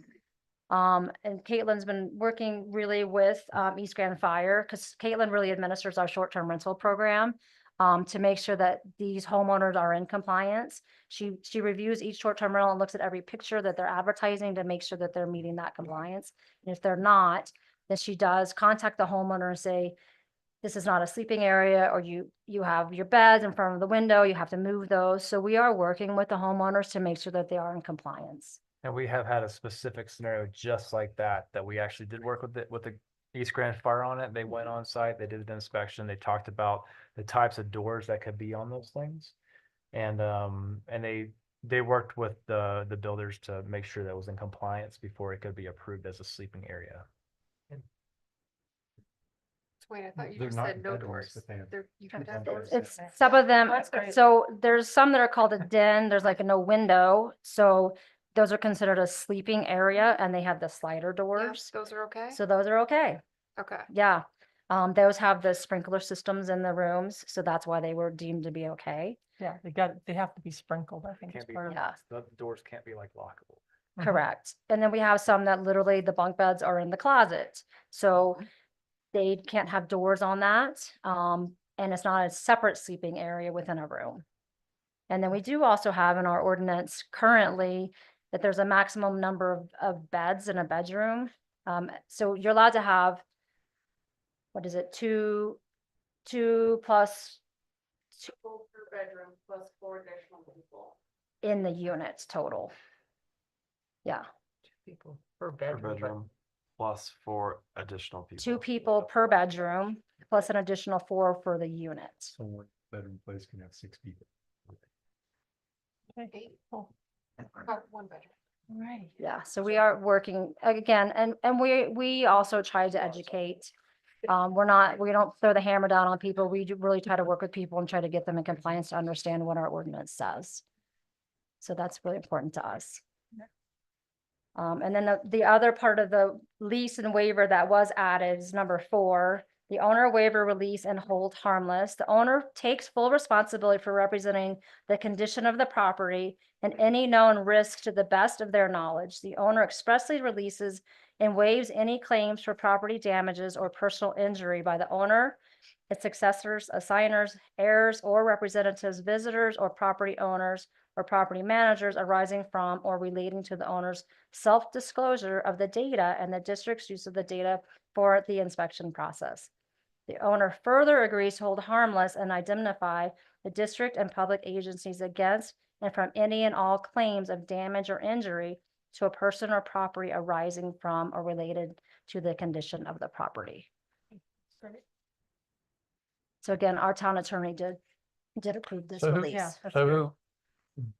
And Caitlin's been working really with East Grand Fire, because Caitlin really administers our short-term rental program to make sure that these homeowners are in compliance. She reviews each short-term rental and looks at every picture that they're advertising to make sure that they're meeting that compliance. And if they're not, then she does contact the homeowner and say, this is not a sleeping area, or you have your beds in front of the window, you have to move those. So we are working with the homeowners to make sure that they are in compliance. And we have had a specific scenario just like that we actually did work with the East Grand Fire on it. They went on site, they did an inspection, they talked about the types of doors that could be on those things. And they worked with the builders to make sure that it was in compliance before it could be approved as a sleeping area. Wait, I thought you They're just not said no bedrooms, doors. but they have You have to two have bedrooms. doors. It's some of them, That's great. so there's some that are called a den, there's like a no window, so those are considered a sleeping area, and they have the slider Yeah, doors. those are okay? So those are okay, Okay. yeah. Those have the sprinkler systems in the rooms, so that's why they were deemed to be okay. Yeah, they have to be sprinkled, I think. Can't is be, part of it. Yeah. the doors can't be like lockable. Mhm. Correct. And then we have some that literally the bunk beds are in the closet. So they can't have doors on that. And it's not a separate sleeping area within a room. And then we do also have in our ordinance currently that there's a maximum number of beds in a bedroom. So you're allowed to have, what is it, two plus per bedroom plus 4 additional people. in the units total. Yeah, People per Per bedroom. but- bedroom, plus 4 additional people. 2 people per bedroom, plus an additional 4 for the unit. So one bedroom place can have 6 people. Okay, cool. One bedroom. Right. Yeah, so we are working again, and we also try to educate. We don't throw the hammer down on people. We do really try to work with people and try to get them in compliance to understand what our ordinance says. So that's really important to us. And then the other part of the lease and waiver that was added is number 4. The owner waiver, release, and hold harmless. The owner takes full responsibility for representing the condition of the property and any known risk to the best of their knowledge. The owner expressly releases and waives any claims for property damages or personal injury by the owner, its successors, assigners, heirs, or representatives, visitors, or property owners or property managers arising from or relating to the owner's self-disclosure of the data and the district's use of the data for the inspection process. The owner further agrees to hold harmless and indemnify the district and public agencies against and from any and all claims of damage or injury to a person or property arising from or related to the condition of the property. So again, our town attorney did approve this So who- release. Yeah, that's So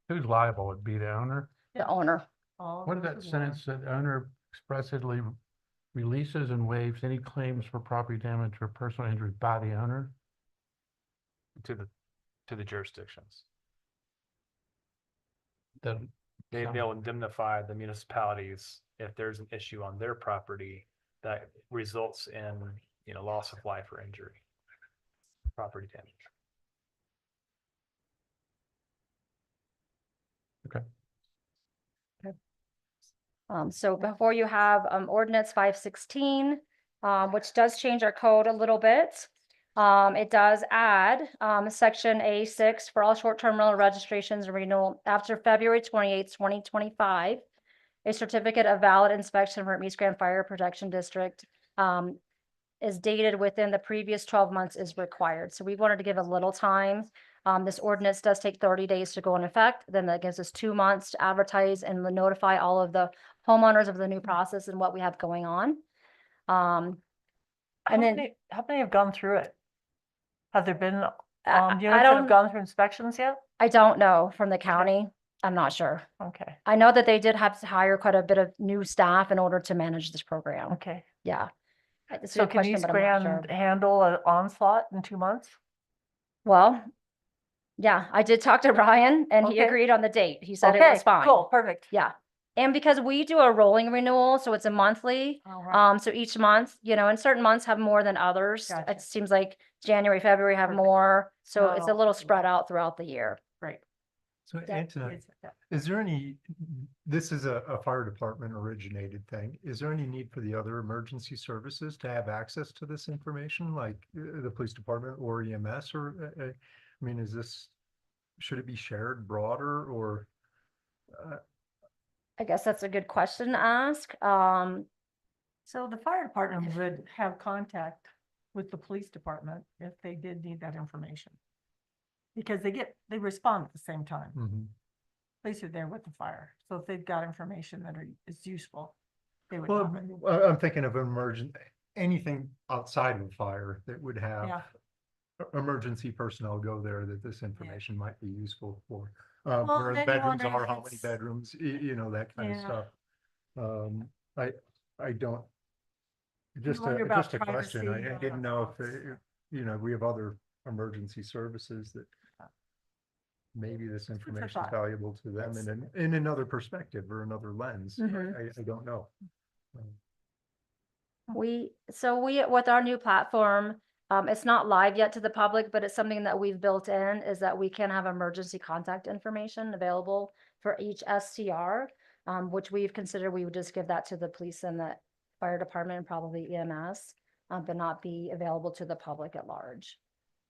who's liable? Would be the owner? The owner. All What did those that who sentence that owner expressly releases and waives any claims for property damage or personal injury by the owner? To the jurisdictions. That They'll indemnify the municipalities if there's an issue on their property that results in, loss of life or injury. Property damage. So before you have, ordinance 516, which does change our code a little bit. It does add, section A6 for all short-term rental registrations and renewal after February 28th, 2025. A certificate of valid inspection from East Grand Fire Protection District, is dated within the previous 12 months is required. So we wanted to give a little time. This ordinance does take 30 days to go in effect. Then that gives us 2 months to advertise and notify all of the homeowners of the new process and what we have going on. How And then many have gone through it? Have there been I units that have don't, gone through inspections yet? I don't know from the county. I'm not sure. Okay, I know that they did have to hire quite a bit of new staff in order to manage this program. okay. Yeah. It's a So good can question, East but I'm not sure. Grand handle an onslaught in 2 months? Well, yeah, I did talk to Ryan and he Okay. agreed on the date. He said it Okay, was fine. cool, perfect. Yeah. And because we do a rolling renewal, so it's a monthly, All right. so each month, and certain months have more than others. Gotcha. It seems like January, February have Perfect. more, so Not it's a all little at spread once. out throughout the year. Great. So Yeah, add to that, Yes, yeah. is there any, this is a fire department originated thing. Is there any need for the other emergency services to have access to this information, like the police department or EMS or, I mean, should it be shared broader or? I guess that's a good question to ask. So the fire department would have contact with the police department if they did need that information. Because they respond at the same time. Mhm. Police are there with the fire. So if they've got information that is useful, they would Well, have it. I'm thinking of anything outside of fire that would have Yeah. emergency personnel go there that this information might be useful for. Well, Where the then you bedrooms wonder are, if how many it's- bedrooms, that kind of Yeah. stuff. I don't. Just wonder about just a question. privacy, I didn't know if, we have other emergency services that maybe this information is thought. valuable to them That's- in another perspective or another lens. Mhm. I don't know. With our new platform, it's not live yet to the public, but it's something that we've built in is that we can have emergency contact information available for each STR, which we've considered we would just give that to the police and the fire department and probably EMS, but not be available to the public at large.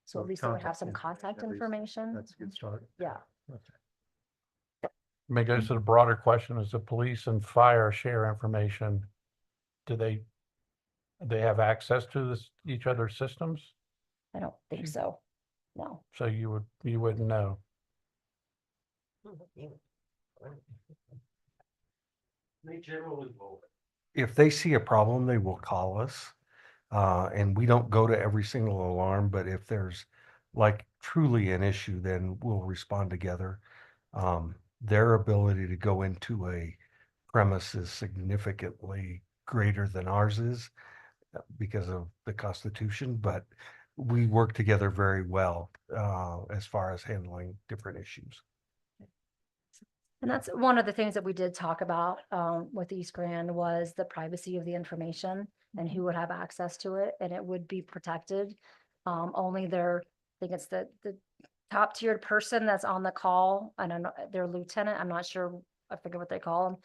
So at least they would have some contact at least. information. That's a good start. Yeah. Okay. may go to the broader question, is the police and fire share information? Do they have access to each other's systems? I don't think so. No. So you wouldn't know. They generally will. If they see a problem, they will call us. And we don't go to every single alarm, but if there's like truly an issue, then we'll respond together. Their ability to go into a premise is significantly greater than ours is because of the Constitution, but we work together very well as far as handling different issues. And that's one of the things that we did talk about with East Grand was the privacy of the information and who would have access to it, and it would be protected. Only their, I think it's the top tiered person that's on the call, and I know their lieutenant, I'm not sure, I forget what they call them,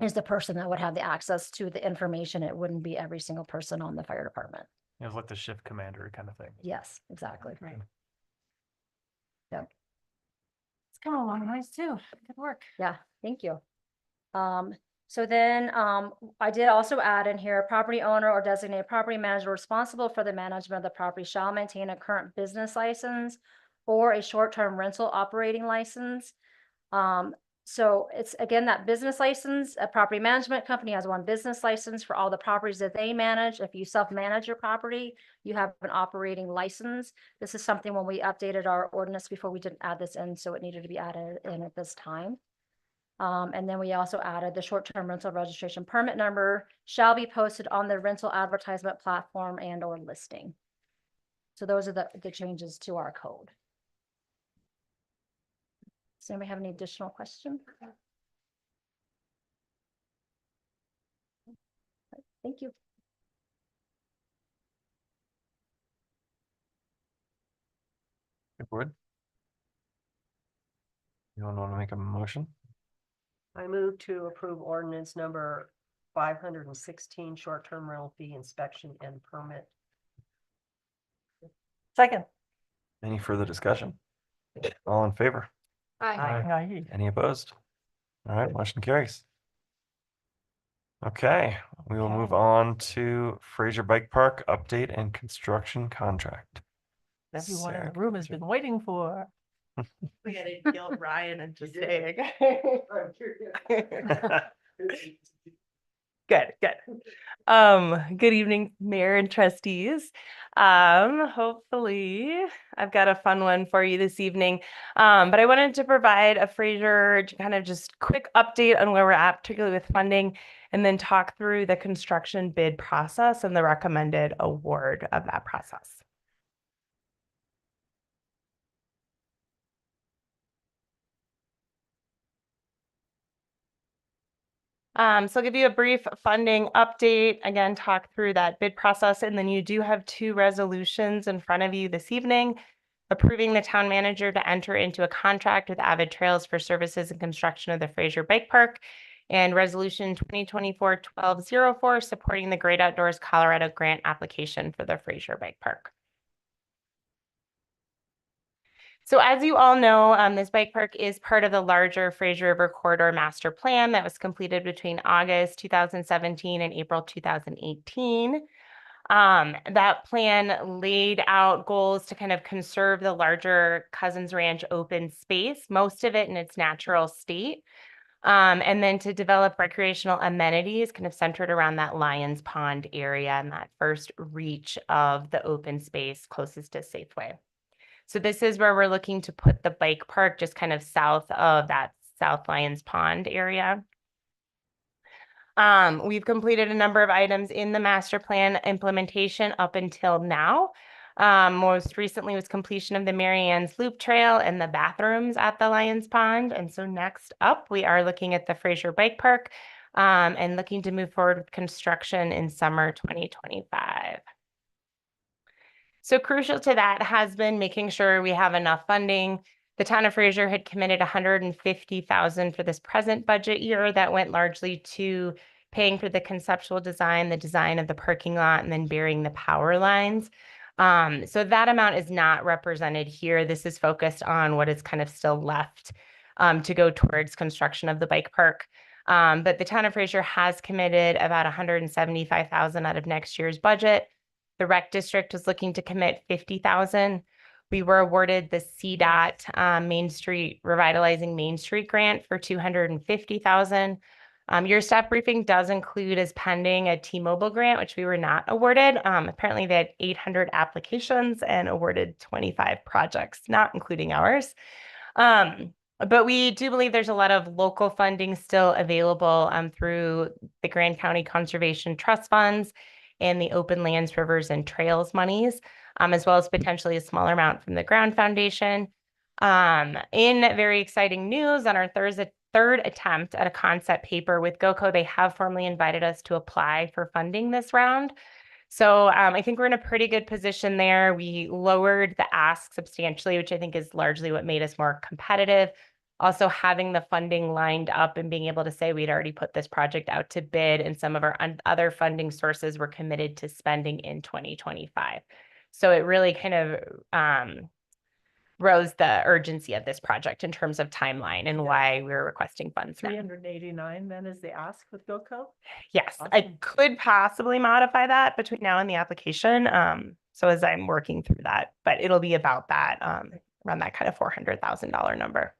is the person that would have the access to the information. It wouldn't be every single person on the fire department. It was like the shift commander kind of thing. Yes, exactly. Right. Yep. It's coming along nice too. Good work. Yeah, thank you. So then, I did also add in here, property owner or designated property manager responsible for the management of the property shall maintain a current business license or a short-term rental operating license. So it's again, that business license, a property management company has one business license for all the properties that they manage. If you self-manage your property, you have an operating license. This is something when we updated our ordinance before, we didn't add this in, so it needed to be added in at this time. And then we also added the short-term rental registration permit number shall be posted on the rental advertisement platform and or listing. So those are the changes to our code. Does anybody have any additional questions? Thank you. Good board. Anyone want to make a motion? I move to approve ordinance number 516, short-term rental fee inspection and permit. Second. Any further discussion? All in favor? Aye. Aye. Any opposed? All right, motion carries. Okay, we will move on to Fraser Bike Park update and construction contract. Everyone in Sarah, the room has been waiting for. We gotta guilt Ryan into staying. Good, good. Good evening, Mayor and trustees. Hopefully I've got a fun one for you this evening. But I wanted to provide a Fraser kind of just quick update on where we're at, particularly with funding, and then talk through the construction bid process and the recommended award of that process. So I'll give you a brief funding update, again, talk through that bid process, and then you do have two resolutions in front of you this evening, approving the town manager to enter into a contract with Avid Trails for services and construction of the Fraser Bike Park, and resolution 2024-1204, supporting the Great Outdoors Colorado grant application for the Fraser Bike Park. So as you all know, this bike park is part of the larger Fraser River Corridor Master Plan that was completed between August 2017 and April 2018. That plan laid out goals to kind of conserve the larger Cousins Ranch open space, most of it in its natural state, and then to develop recreational amenities kind of centered around that Lions Pond area and that first reach of the open space closest to Safeway. So this is where we're looking to put the bike park just kind of south of that South Lions Pond area. We've completed a number of items in the master plan implementation up until now. Most recently was completion of the Mary Ann's Loop Trail and the bathrooms at the Lions Pond. And so next up, we are looking at the Fraser Bike Park and looking to move forward with construction in summer 2025. So crucial to that has been making sure we have enough funding. The town of Fraser had committed $150,000 for this present budget year that went largely to paying for the conceptual design, the design of the parking lot, and then burying the power lines. So that amount is not represented here. This is focused on what is kind of still left to go towards construction of the bike park. But the town of Fraser has committed about $175,000 out of next year's budget. The rec district was looking to commit $50,000. We were awarded the CDOT Main Street Revitalizing Main Street grant for $250,000. Your staff briefing does include as pending a T-Mobile grant, which we were not awarded. Apparently they had 800 applications and awarded 25 projects, not including ours. But we do believe there's a lot of local funding still available through the Grand County Conservation Trust Funds and the Open Lands, Rivers, and Trails monies, as well as potentially a smaller amount from the Ground Foundation. In very exciting news, on our third attempt at a concept paper with GOCO, they have formally invited us to apply for funding this round. So I think we're in a pretty good position there. We lowered the ask substantially, which I think is largely what made us more competitive. Also having the funding lined up and being able to say we'd already put this project out to bid and some of our other funding sources were committed to spending in 2025. So it really kind of rose the urgency of this project in terms of timeline and why we're requesting funds now. 389 then is the ask with GOCO? Yes, I Awesome. could possibly modify that between now and the application. So as I'm working through that, but it'll be about that, around that kind of $400,000 number.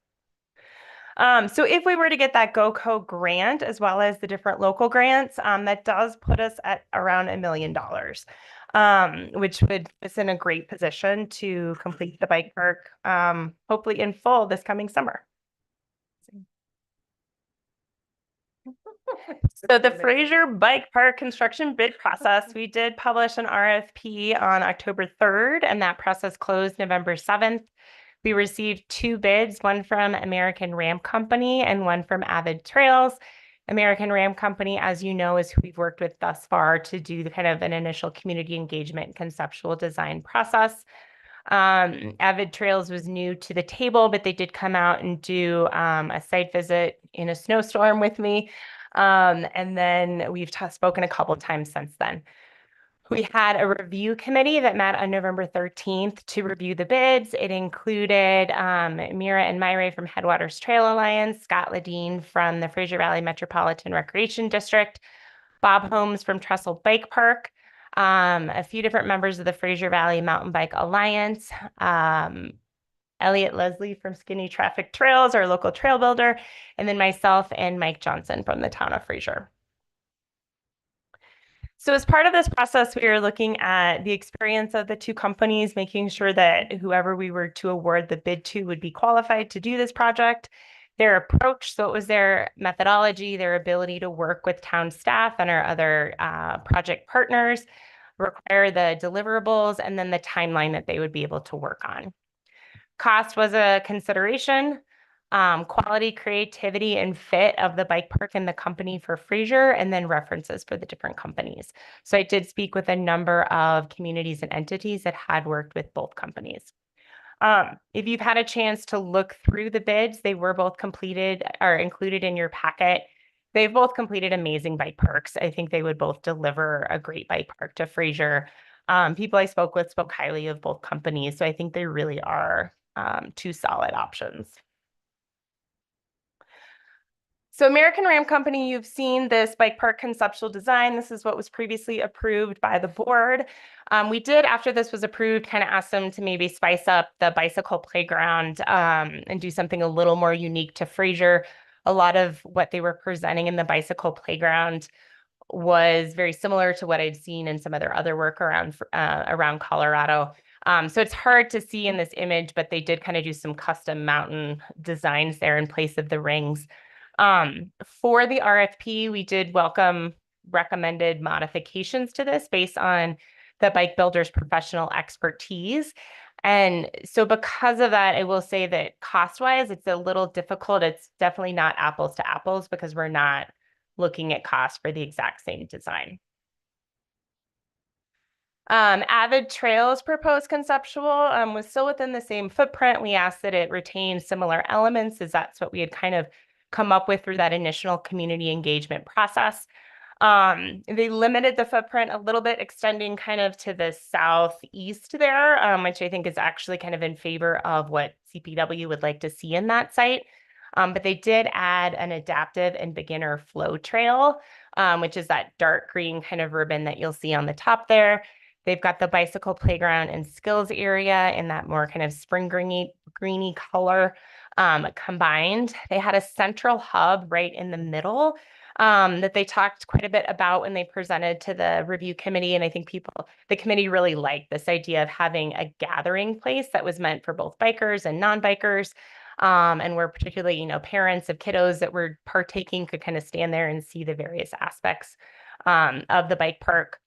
So if we were to get that GOCO grant, as well as the different local grants, that does put us at around $1 million, which would put us in a great position to complete the bike park, hopefully in full this coming summer. So the Fraser Bike Park construction bid process, we did publish an RFP on October 3rd, and that process closed November 7th. We received 2 bids, one from American Ramp Company and one from Avid Trails. American Ramp Company, as you know, is who we've worked with thus far to do the kind of an initial community engagement conceptual design process. Avid Trails was new to the table, but they did come out and do a site visit in a snowstorm with me. And then we've spoken a couple of times since then. We had a review committee that met on November 13th to review the bids. It included Mira and Myra from Headwaters Trail Alliance, Scott Ledeen from the Fraser Valley Metropolitan Recreation District, Bob Holmes from Trestle Bike Park, a few different members of the Fraser Valley Mountain Bike Alliance, Elliot Leslie from Skinny Traffic Trails, our local trail builder, and then myself and Mike Johnson from the town of Fraser. So as part of this process, we are looking at the experience of the 2 companies, making sure that whoever we were to award the bid to would be qualified to do this project, their approach, so it was their methodology, their ability to work with town staff and our other project partners, require the deliverables, and then the timeline that they would be able to work on. Cost was a consideration. Quality, creativity, and fit of the bike park and the company for Fraser, and then references for the different companies. So I did speak with a number of communities and entities that had worked with both companies. If you've had a chance to look through the bids, they were both completed or included in your packet. They've both completed amazing bike parks. I think they would both deliver a great bike park to Fraser. People I spoke with spoke highly of both companies, so I think they really are 2 solid options. So American Ram Company, you've seen this bike park conceptual design. This is what was previously approved by the board. We did, after this was approved, kind of ask them to maybe spice up the bicycle playground and do something a little more unique to Fraser. A lot of what they were presenting in the bicycle playground was very similar to what I'd seen in some of their other work around Colorado. So it's hard to see in this image, but they did kind of do some custom mountain designs there in place of the rings. For the RFP, we did welcome recommended modifications to this based on the bike builder's professional expertise. And so because of that, I will say that cost-wise, it's a little difficult. It's definitely not apples to apples because we're not looking at cost for the exact same design. Avid Trails proposed conceptual was still within the same footprint. We asked that it retain similar elements, as that's what we had kind of come up with through that initial community engagement process. They limited the footprint a little bit, extending kind of to the southeast there, which I think is actually kind of in favor of what CPW would like to see in that site. But they did add an adaptive and beginner flow trail, which is that dark green kind of ribbon that you'll see on the top there. They've got the bicycle playground and skills area in that more kind of spring greeny color combined. They had a central hub right in the middle that they talked quite a bit about when they presented to the review committee. And I think the committee really liked this idea of having a gathering place that was meant for both bikers and non-bikers. And where particularly, parents of kiddos that were partaking could kind of stand there and see the various aspects of the bike park.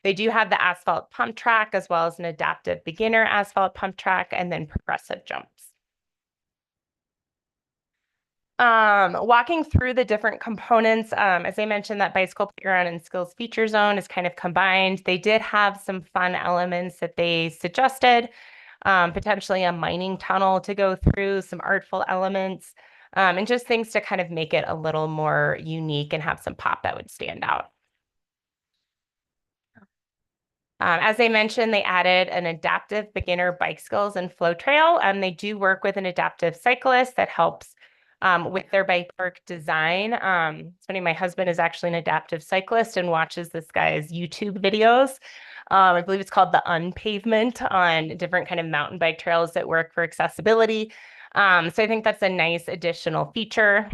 They do have the asphalt pump track as well as an adaptive beginner asphalt pump track and then progressive jumps. Walking through the different components, as I mentioned, that bicycle playground and skills feature zone is kind of combined. They did have some fun elements that they suggested, potentially a mining tunnel to go through, some artful elements, and just things to kind of make it a little more unique and have some pop that would stand out. As I mentioned, they added an adaptive beginner bike skills and flow trail, and they do work with an adaptive cyclist that helps with their bike park design. It's funny, my husband is actually an adaptive cyclist and watches this guy's YouTube videos. I believe it's called the Unpavement on different kind of mountain bike trails that work for accessibility. So I think that's a nice additional feature.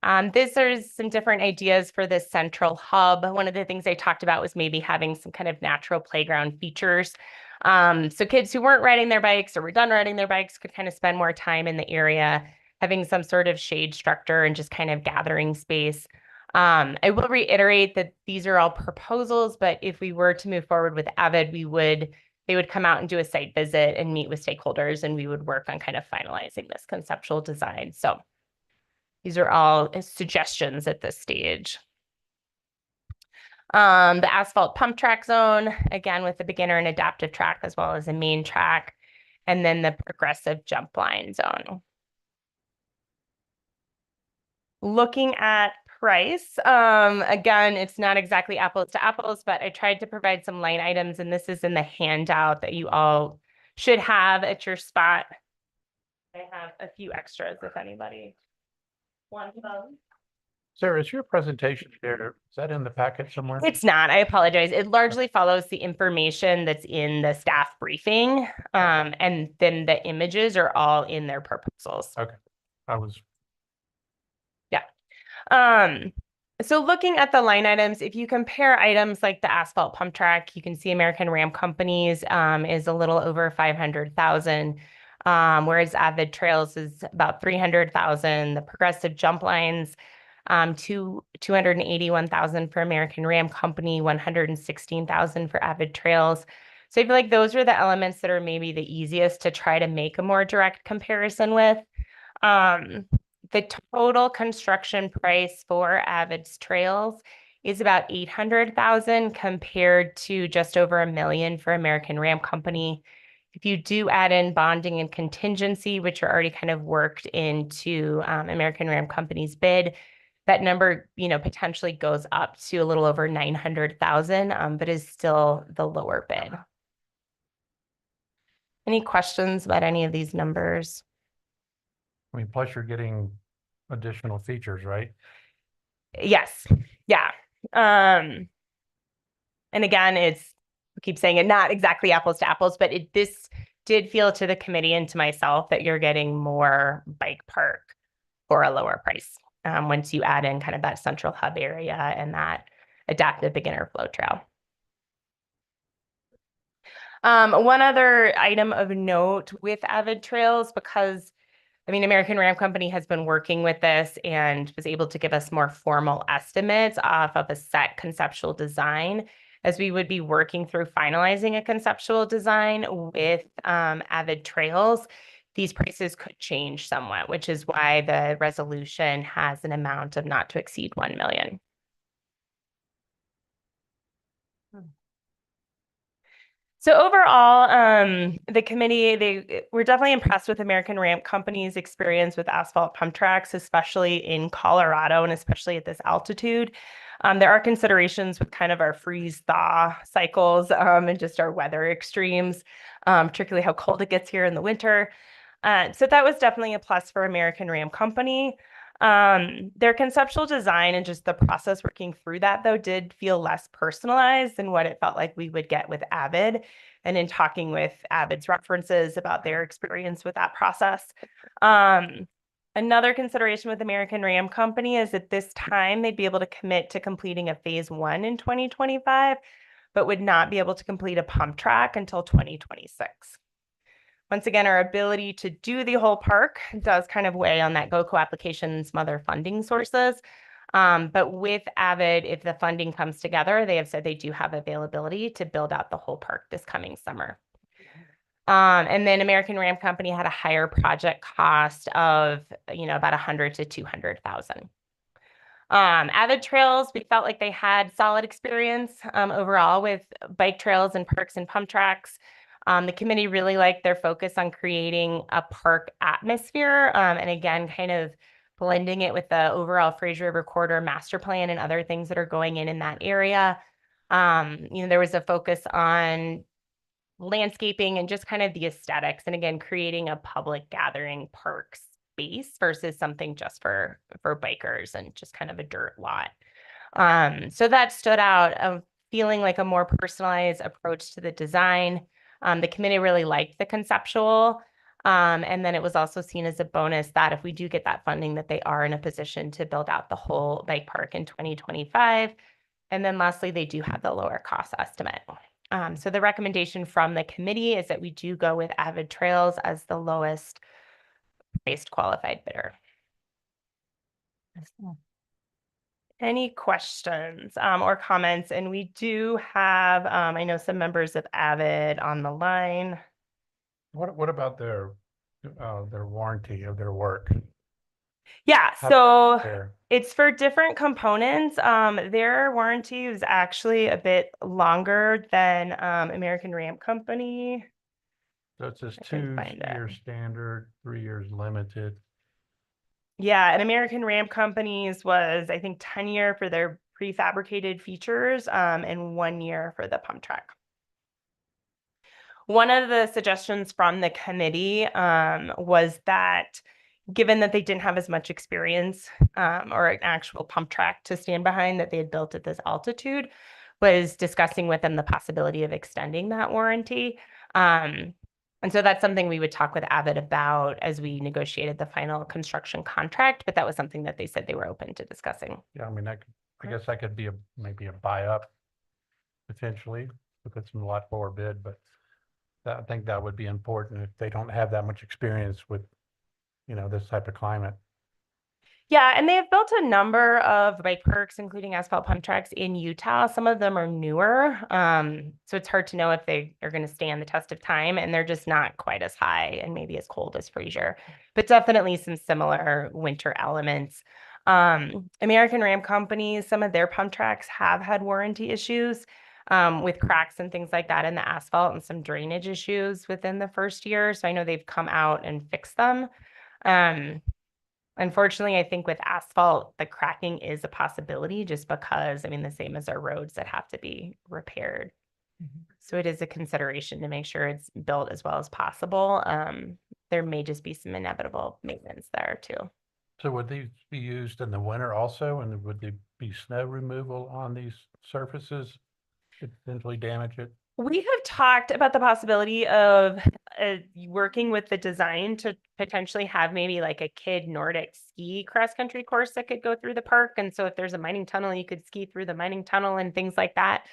There's some different ideas for this central hub. One of the things I talked about was maybe having some kind of natural playground features. So kids who weren't riding their bikes or were done riding their bikes could kind of spend more time in the area, having some sort of shade structure and just kind of gathering space. I will reiterate that these are all proposals, but if we were to move forward with Avid, they would come out and do a site visit and meet with stakeholders, and we would work on kind of finalizing this conceptual design. So these are all suggestions at this stage. The asphalt pump track zone, again, with the beginner and adaptive track, as well as a main track, and then the progressive jump line zone. Looking at price, again, it's not exactly apples to apples, but I tried to provide some line items, and this is in the handout that you all should have at your spot. I have a few extras if anybody wants them. Sarah, is your presentation there? Is that in the packet somewhere? It's not. I apologize. It largely follows the information that's in the staff briefing. And then the images are all in their proposals. Okay. So looking at the line items, if you compare items like the asphalt pump track, you can see American Ram Companies is a little over 500,000. Whereas Avid Trails is about 300,000. The progressive jump lines, 281,000 for American Ram Company, 116,000 for Avid Trails. So I feel like those are the elements that are maybe the easiest to try to make a more direct comparison with. The total construction price for Avid's Trails is about 800,000 compared to just over $1 million for American Ram Company. If you do add in bonding and contingency, which are already kind of worked into American Ram Company's bid, that number, potentially goes up to a little over 900,000, but is still the lower bid. Any questions about any of these numbers? I mean, plus you're getting additional features, right? Yes. Yeah. And again, I keep saying it, not exactly apples to apples, but this did feel to the committee and to myself that you're getting more bike park for a lower price once you add in kind of that central hub area and that adaptive beginner flow trail. One other item of note with Avid Trails, because American Ram Company has been working with this and was able to give us more formal estimates off of a set conceptual design. As we would be working through finalizing a conceptual design with Avid Trails, these prices could change somewhat, which is why the resolution has an amount of not to exceed 1 million. So overall, the committee, they were definitely impressed with American Ram Company's experience with asphalt pump tracks, especially in Colorado and especially at this altitude. There are considerations with kind of our freeze-thaw cycles and just our weather extremes, particularly how cold it gets here in the winter. So that was definitely a plus for American Ram Company. Their conceptual design and just the process working through that though did feel less personalized than what it felt like we would get with Avid. And in talking with Avid's references about their experience with that process. Another consideration with American Ram Company is at this time they'd be able to commit to completing a phase 1 in 2025, but would not be able to complete a pump track until 2026. Once again, our ability to do the whole park does kind of weigh on that GoCo application and some other funding sources. But with Avid, if the funding comes together, they have said they do have availability to build out the whole park this coming summer. And then American Ram Company had a higher project cost of, about 100 to 200,000. Avid Trails, we felt like they had solid experience overall with bike trails and parks and pump tracks. The committee really liked their focus on creating a park atmosphere, and again, kind of blending it with the overall Fraser River Corridor master plan and other things that are going in that area. There was a focus on landscaping and just kind of the aesthetics, and again, creating a public gathering park space versus something just for bikers and just kind of a dirt lot. So that stood out of feeling like a more personalized approach to the design. The committee really liked the conceptual. And then it was also seen as a bonus that if we do get that funding, that they are in a position to build out the whole bike park in 2025. And then lastly, they do have the lower cost estimate. So the recommendation from the committee is that we do go with Avid Trails as the lowest priced qualified bidder. Any questions or comments? And we do have, I know some members of Avid on the line. What about their warranty of their work? Yeah, How so fair? it's for different components. Their warranty is actually a bit longer than American Ram Company. So it says I can find 2 year it. standard, 3 years limited. Yeah, and American Ram Companies was, I think, 10-year for their prefabricated features and 1 year for the pump track. One of the suggestions from the committee was that given that they didn't have as much experience or an actual pump track to stand behind that they had built at this altitude, was discussing with them the possibility of extending that warranty. And so that's something we would talk with Avid about as we negotiated the final construction contract, but that was something that they said they were open to discussing. Yeah, I mean, I guess that could be maybe a buy up potentially if it's a lot lower bid, but I think that would be important if they don't have that much experience with, this type of climate. Yeah, and they have built a number of bike parks, including asphalt pump tracks in Utah. Some of them are newer. So it's hard to know if they are going to stand the test of time, and they're just not quite as high and maybe as cold as Fraser, but definitely some similar winter elements. American Ram Company, some of their pump tracks have had warranty issues with cracks and things like that in the asphalt and some drainage issues within the first year. So I know they've come out and fixed them. Unfortunately, I think with asphalt, the cracking is a possibility just because, the same as our roads that have to be repaired. So it is a consideration to make sure it's built as well as possible. There may just be some inevitable maintenance there too. So would these be used in the winter also? And would there be snow removal on these surfaces to potentially damage it? We have talked about the possibility of working with the design to potentially have maybe like a kid Nordic ski cross-country course that could go through the park. And so if there's a mining tunnel, you could ski through the mining tunnel and things like that.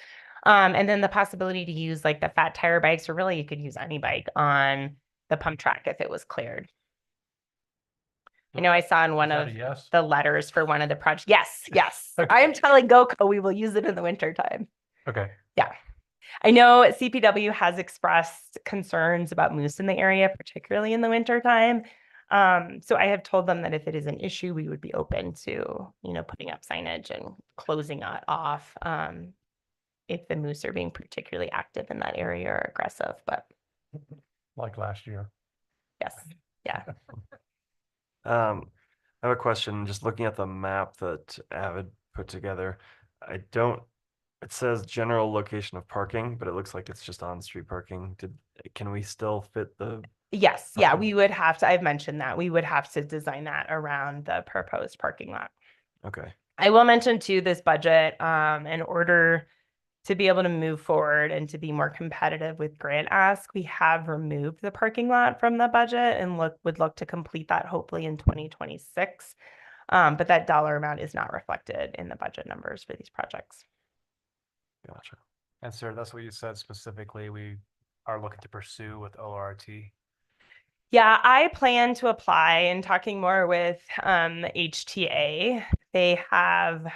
And then the possibility to use like the fat tire bikes, or really you could use any bike on the pump track if it was cleared. I know I saw in one of the letters for one of the projects. Yes. Okay. I am telling GoCo we will use it in the winter time. Okay. Yeah. I know CPW has expressed concerns about moose in the area, particularly in the winter time. So I have told them that if it is an issue, we would be open to, putting up signage and closing it off if the moose are being particularly active in that area or aggressive. But like last year. Yes. Yeah. I have a question, just looking at the map that Avid put together. It says general location of parking, but it looks like it's just on-street parking. Can we still fit the Yes, yeah, Okay. we would have to, I've mentioned that, we would have to design that around the proposed parking lot. Okay. I will mention too, this budget, in order to be able to move forward and to be more competitive with grant ask, we have removed the parking lot from the budget and would look to complete that hopefully in 2026. But that dollar amount is not reflected in the budget numbers for these projects. Gotcha. And sir, that's what you said specifically, we are looking to pursue with ORT. Yeah, I plan to apply and talking more with HTA. They have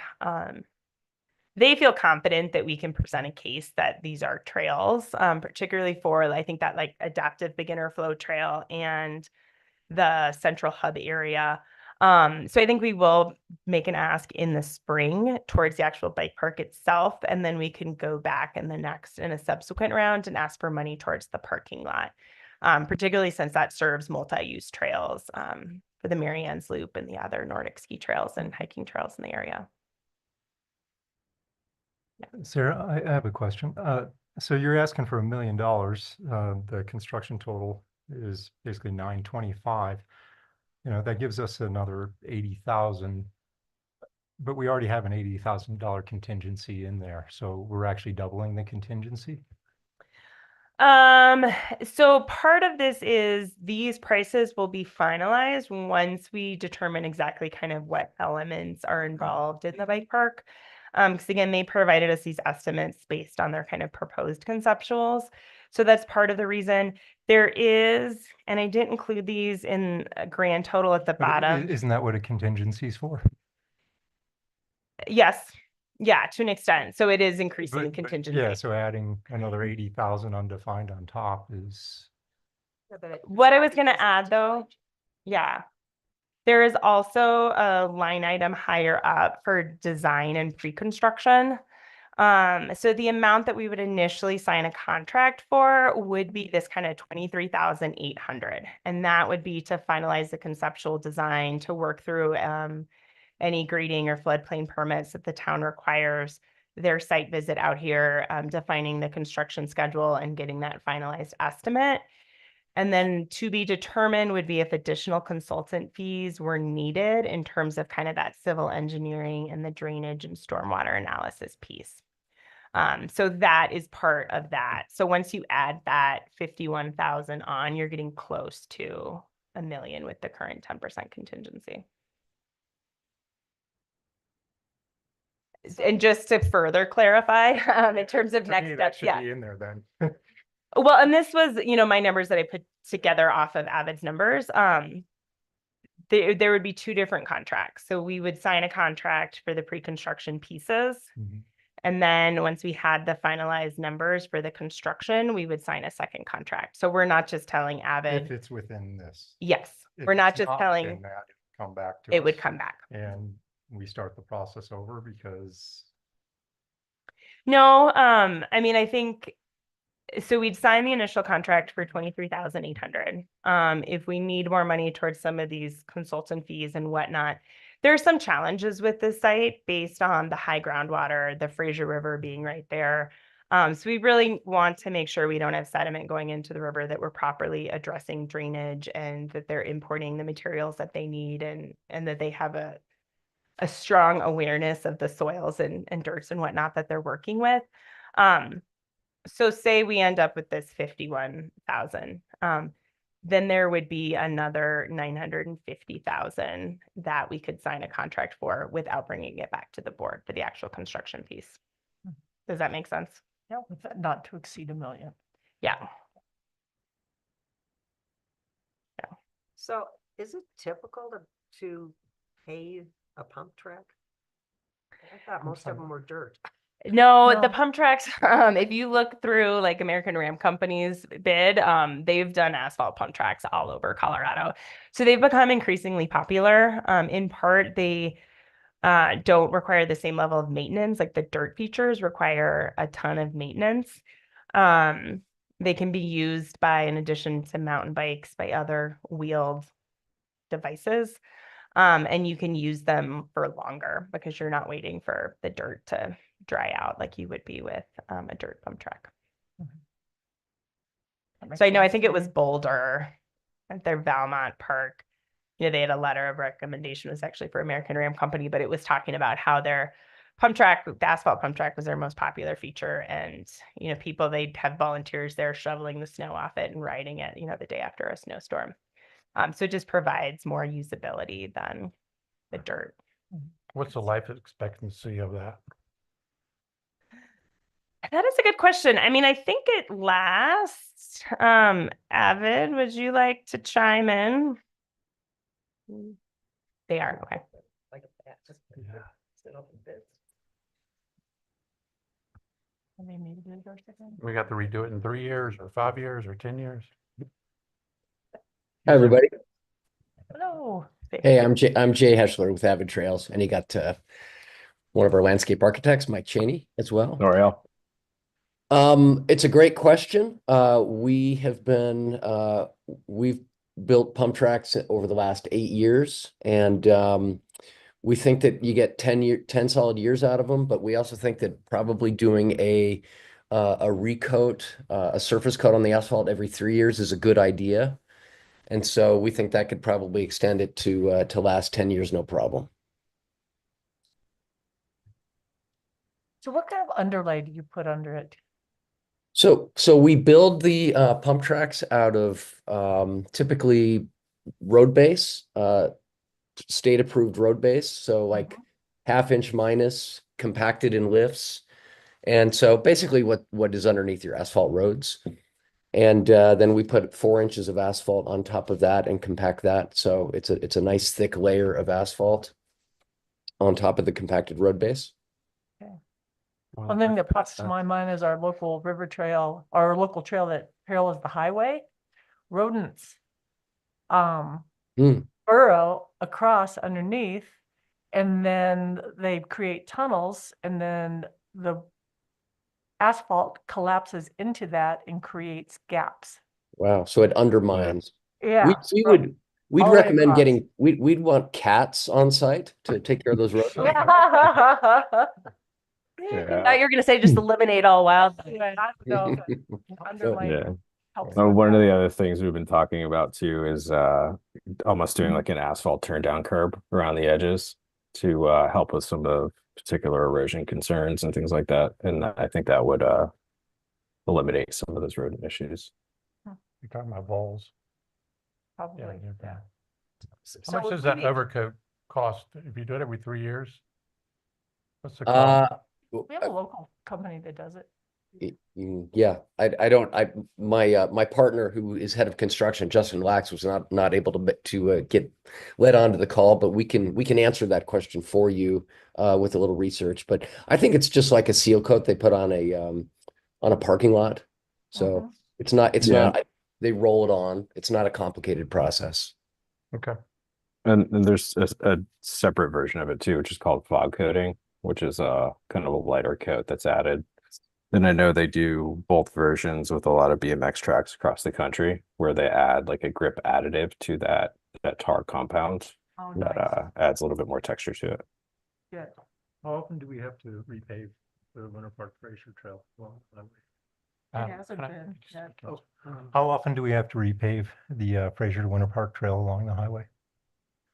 they feel confident that we can present a case that these are trails, particularly for I think that like adaptive beginner flow trail and the central hub area. So I think we will make an ask in the spring towards the actual bike park itself, and then we can go back in a subsequent round and ask for money towards the parking lot, particularly since that serves multi-use trails for the Marianne's Loop and the other Nordic ski trails and hiking trails in the area. Sarah, I have a question. So you're asking for $1 million. The construction total is basically 925. That gives us another 80,000. But we already have an $80,000 contingency in there. So we're actually doubling the contingency. So part of this is these prices will be finalized once we determine exactly kind of what elements are involved in the bike park. Because again, they provided us these estimates based on their kind of proposed conceptuals. So that's part of the reason there is, and I didn't include these in a grand total at the But bottom. isn't that what a contingency is for? Yes. Yeah, to an extent. So it is increasing the But contingency. yeah, so adding another 80,000 undefined on top is. What I was going to add though, yeah, there is also a line item higher up for design and pre-construction. So the amount that we would initially sign a contract for would be this kind of 23,800, and that would be to finalize the conceptual design, to work through any grading or floodplain permits that the town requires, their site visit out here, defining the construction schedule and getting that finalized estimate. And then to be determined would be if additional consultant fees were needed in terms of kind of that civil engineering and the drainage and stormwater analysis piece. So that is part of that. So once you add that 51,000 on, you're getting close to $1 million with the current 10% contingency. And just to further clarify, in terms of next steps, Should be in there then. Well, and this was, my numbers that I put together off of Avid's numbers. There would be two different contracts. So we would sign a contract for the pre-construction pieces. Mm-hmm. And then once we had the finalized numbers for the construction, we would sign a second contract. So we're not just telling Avid. If it's within this. Yes, If we're not it's just not telling. within that, it would come back to It us. would come back. And we start the process over because. No, I mean, I think, so we'd sign the initial contract for 23,800. If we need more money towards some of these consultant fees and whatnot, there are some challenges with this site based on the high groundwater, the Fraser River being right there. So we really want to make sure we don't have sediment going into the river, that we're properly addressing drainage and that they're importing the materials that they need, and that they have a strong awareness of the soils and dirts and whatnot that they're working with. So say we end up with this 51,000, then there would be another 950,000 that we could sign a contract for without bringing it back to the board for the actual construction piece. Does that make sense? Yeah, with that not to exceed $1 million. Yeah. So is it typical to pave a pump track? I thought most of them were dirt. No, No. the pump tracks, if you look through like American Ram Company's bid, they've done asphalt pump tracks all over Colorado. So they've become increasingly popular. In part, they don't require the same level of maintenance. Like the dirt features require a ton of maintenance. They can be used by, in addition to mountain bikes, by other wheeled devices. And you can use them for longer because you're not waiting for the dirt to dry out like you would be with a dirt pump track. That makes So I know, I sense think to it was me. Boulder at their Valmont Park. You know, they had a letter of recommendation, it was actually for American Ram Company, but it was talking about how their pump track, the asphalt pump track was their most popular feature. And, you know, people, they'd have volunteers there shoveling the snow off it and riding it, you know, the day after a snowstorm. So it just provides more usability than the dirt. What's the life expectancy of that? That is a good question. I mean, I think it lasts. Avid, would you like to chime in? They are, okay. We got to redo it in 3 years or 5 years or 10 years? Hi, everybody. Hello. Hey, I'm Jay Heschler with Avid Trails, and you got one of our landscape architects, Mike Cheney, as well. L'Oreal. It's a great question. We've built pump tracks over the last 8 years, and we think that you get 10 solid years out of them, but we also think that probably doing a recoat, a surface coat on the asphalt every 3 years is a good idea. And so we think that could probably extend it to last 10 years, no problem. So what kind of underlay do you put under it? So we build the pump tracks out of typically road base, state approved road base. So like half-inch minus, compacted in lifts. And so basically what is underneath your asphalt roads. And then we put 4 inches of asphalt on top of that and compact that. So it's a nice thick layer of asphalt on top of the compacted road base. Okay. One thing that pops to my mind is our local river trail, our local trail that parallels the highway. Rodents burrow across underneath, and then they create tunnels, and then the asphalt collapses into that and creates gaps. Wow. So it undermines. Yeah. We'd recommend we'd want cats on site to take care of those roads. Now you're going to say just eliminate all wildlife. No, Yeah. One of the other things we've been talking about too is almost doing like an asphalt turn down curb around the edges to help with some of the particular erosion concerns and things like that. And I think that would eliminate some of those rodent issues. You're talking about voles. Probably, yeah. How much does that overcoat cost if you do it every 3 years? What's the cost? We have a local company that does it. Yeah, my partner who is head of construction, Justin Lax, was not able to get led onto the call, but we can answer that question for you with a little research. But I think it's just like a seal coat they put on a parking lot. So it's not they roll it on. It's not a complicated process. Okay. And there's a separate version of it too, which is called fog coating, which is kind of a lighter coat that's added. Then I know they do both versions with a lot of BMX tracks across the country where they add like a grip additive to that tar compound that adds a little bit more texture to it. Yeah. How often do we have to repave the Winter Park Fraser Trail? It hasn't been. How often do we have to repave the Fraser to Winter Park Trail along the highway?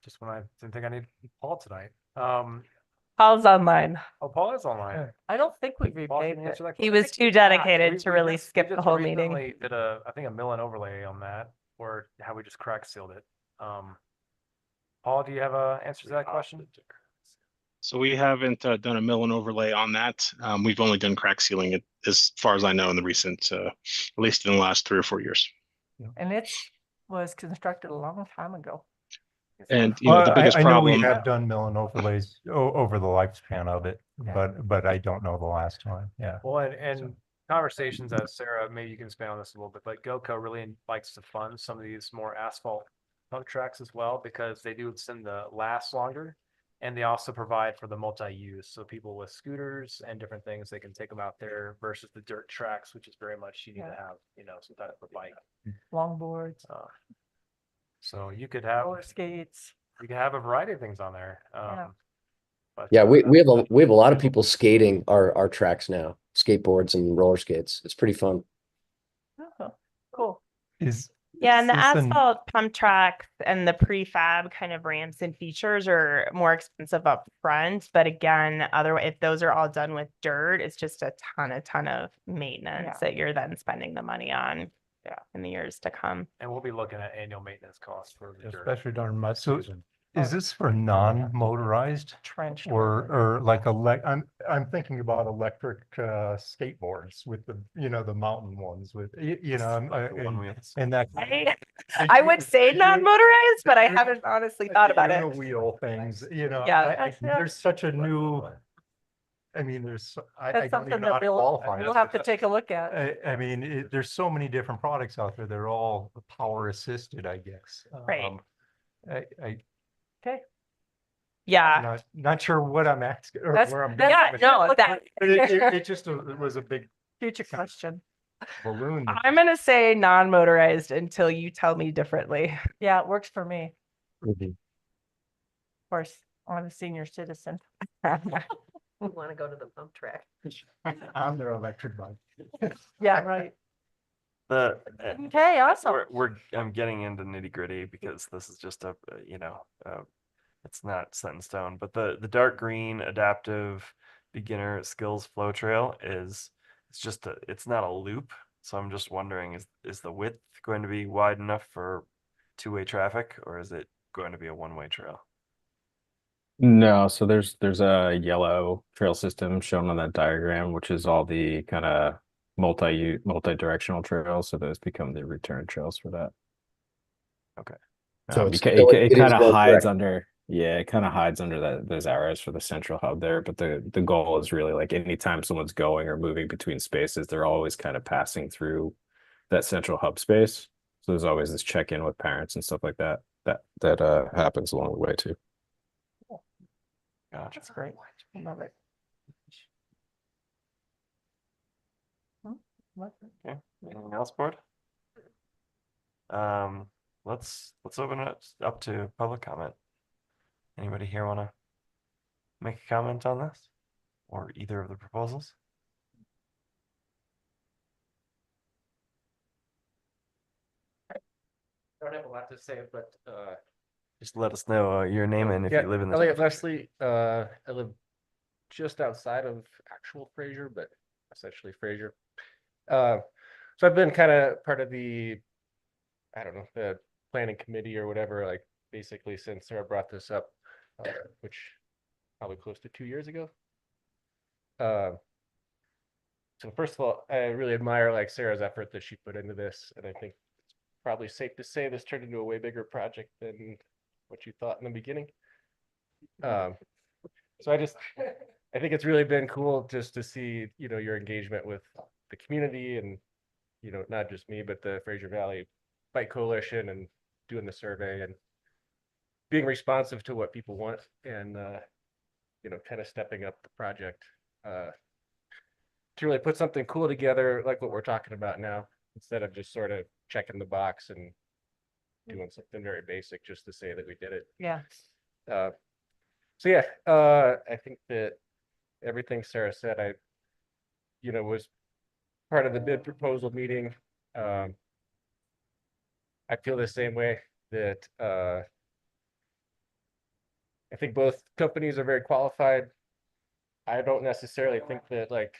Just when I didn't think I needed Paul tonight. Paul's online. Oh, Paul is online. I don't think we Paul, can repaved you it. answer that He question? was too dedicated We to really just- skip we the just whole meeting. recently did I think a mill and overlay on that, or how we just crack sealed it. Paul, do you have a answer to that question? So we haven't done a mill and overlay on that. We've only done crack sealing it as far as I know in the recent, at least in the last 3 or 4 years. And it was constructed a long time ago. And the biggest I know we problem. have done mill and overlays over the lifespan of it, but I don't know the last time. Yeah. Well, and conversations that Sarah, maybe you can expand on this a little bit, but GoCo really likes to fund some of these more asphalt pump tracks as well, because they do extend the last longer. And they also provide for the multi-use. So people with scooters and different things, they can take them out there versus the dirt tracks, which is very much you need to have, some type of bike. Longboards. So you could have roller skates. You can have a variety of things on there. But, Yeah, we have a lot of people skating our tracks now, skateboards and roller skates. It's pretty fun. Oh, cool. Is Yeah, and the This and- asphalt pump tracks and the prefab kind of ramps and features are more expensive up front. But again, if those are all done with dirt, it's just a ton of maintenance Yeah. that you're then spending the money on. Yeah. In the years to come. And we'll be looking at annual maintenance costs for the dirt. Especially during mud So- season. Is this for non-motorized Trench. or like I'm thinking about electric skateboards with the, the mountain ones with, Like the one and, wheels. and that. I would say non-motorized, but I haven't honestly thought about it. Wheel things, Yeah. there's such a new, I mean, I That's don't even something know how that to qualify. we'll it. have to take a look at. I mean, there's so many different products out there. They're all power assisted, I guess. Right. Okay. Yeah. Not sure what I'm asking or That's, where I'm that's, going with no, it. that- But it just, it was a big future question. balloon. I'm gonna say non-motorized until you tell me differently. Yeah, it works for me. Mhm. Of course, I'm a senior citizen. We want to go to the pump track. On their electric bike. Yeah, right. The, Okay, awesome. I'm getting into nitty gritty because this is just it's not set in stone, but the dark green adaptive beginner skills flow trail it's not a loop. So I'm just wondering, is the width going to be wide enough for two-way traffic, or is it going to be a one-way trail? No, so there's a yellow trail system shown on that diagram, which is all the kind of multi-directional trails. So those become the return trails for that. Okay. So It it is kind of one hides track. under, yeah, it kind of hides under those arrows for the central hub there. But the goal is really like anytime someone's going or moving between spaces, they're always kind of passing through that central hub space. So there's always this check-in with parents and stuff like that happens along the way too. Gotcha. That's great. I love it. Okay. Anything else, board? Let's open it up to public comment. Anybody here want to make a comment on this or either of the proposals? I don't have a lot to say, but Just let us know your name and if yeah, you live in the Elliot township. Leslie, I live just outside of actual Fraser, but essentially Fraser. So I've been kind of part of the, I don't know, the planning committee or whatever, like basically since Sarah brought this up, which probably close to 2 years ago. So first of all, I really admire like Sarah's effort that she put into this, and I think it's probably safe to say this turned into a way bigger project than what you thought in the beginning. So I think it's really been cool just to see, your engagement with the community and, not just me, but the Fraser Valley Bike Coalition and doing the survey and being responsive to what people want and, kind of stepping up the project to really put something cool together like what we're talking about now, instead of just sort of checking the box and doing something very basic just to say that we did it. Yeah. So yeah, I think that everything Sarah said, I was part of the bid proposal meeting. I feel the same way that I think both companies are very qualified. I don't necessarily think that like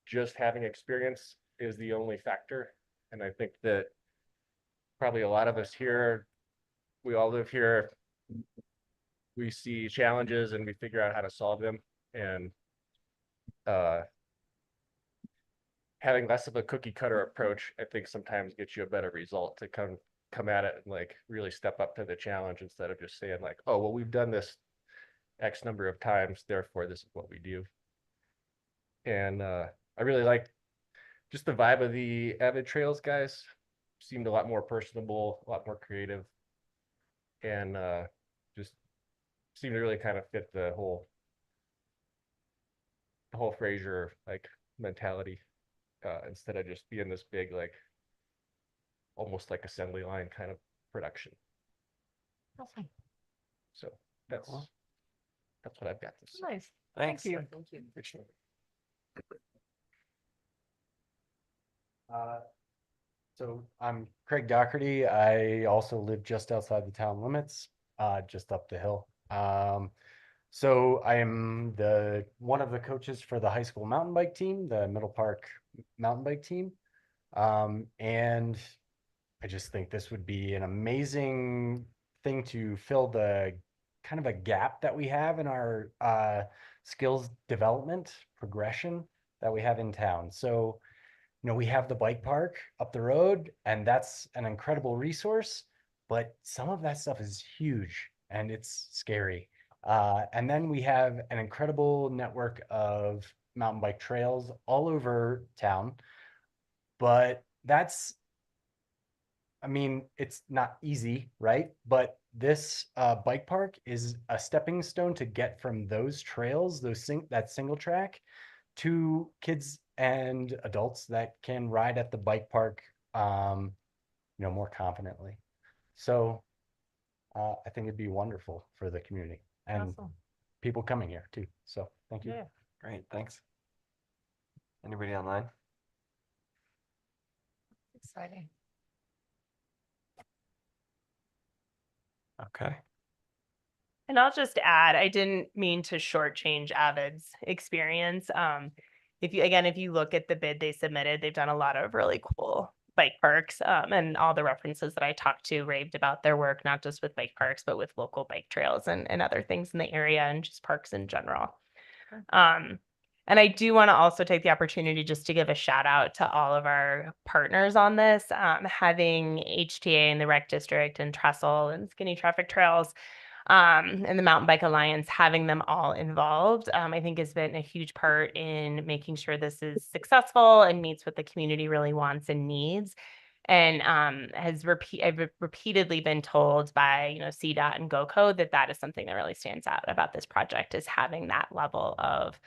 just having experience is the only factor. And I think that probably a lot of us here, we all live here, we see challenges and we figure out how to solve them. And having less of a cookie cutter approach, I think sometimes gets you a better result to come at it and like really step up to the challenge instead of just saying like, oh, well, we've done this X number of times, therefore this is what we do. And I really like just the vibe of the Avid Trails guys. Seemed a lot more personable, a lot more creative, and just seemed to really kind of fit the whole Fraser like mentality, instead of just being this big like almost like assembly line kind of production. Awesome. So that's what I've got to say. Nice. Thanks. Thank you. Thank you. Appreciate it. So I'm Craig Doherty. I also live just outside the town limits, just up the hill. So I am one of the coaches for the high school mountain bike team, the Middle Park mountain bike team. And I just think this would be an amazing thing to fill the kind of a gap that we have in our skills development progression that we have in town. So, we have the bike park up the road, and that's an incredible resource, but some of that stuff is huge and it's scary. And then we have an incredible network of mountain bike trails all over town, but it's not easy, right? But this bike park is a stepping stone to get from those trails, that single track, to kids and adults that can ride at the bike park, more confidently. So I think it'd be wonderful for the community and Awesome. people coming here too. So thank you. Yeah. Great, thanks. Anybody online? Exciting. Okay. And I'll just add, I didn't mean to shortchange Avid's experience. If you look at the bid they submitted, they've done a lot of really cool bike parks. And all the references that I talked to raved about their work, not just with bike parks, but with local bike trails and other things in the area and just parks in general. And I do want to also take the opportunity just to give a shout out to all of our partners on this, having HTA in the Rec District and Trestle and Skinny Traffic Trails, and the Mountain Bike Alliance, having them all involved, I think has been a huge part in making sure this is successful and meets what the community really wants and needs. And I've repeatedly been told by CDOT and GoCo that is something that really stands out about this project, is having that level of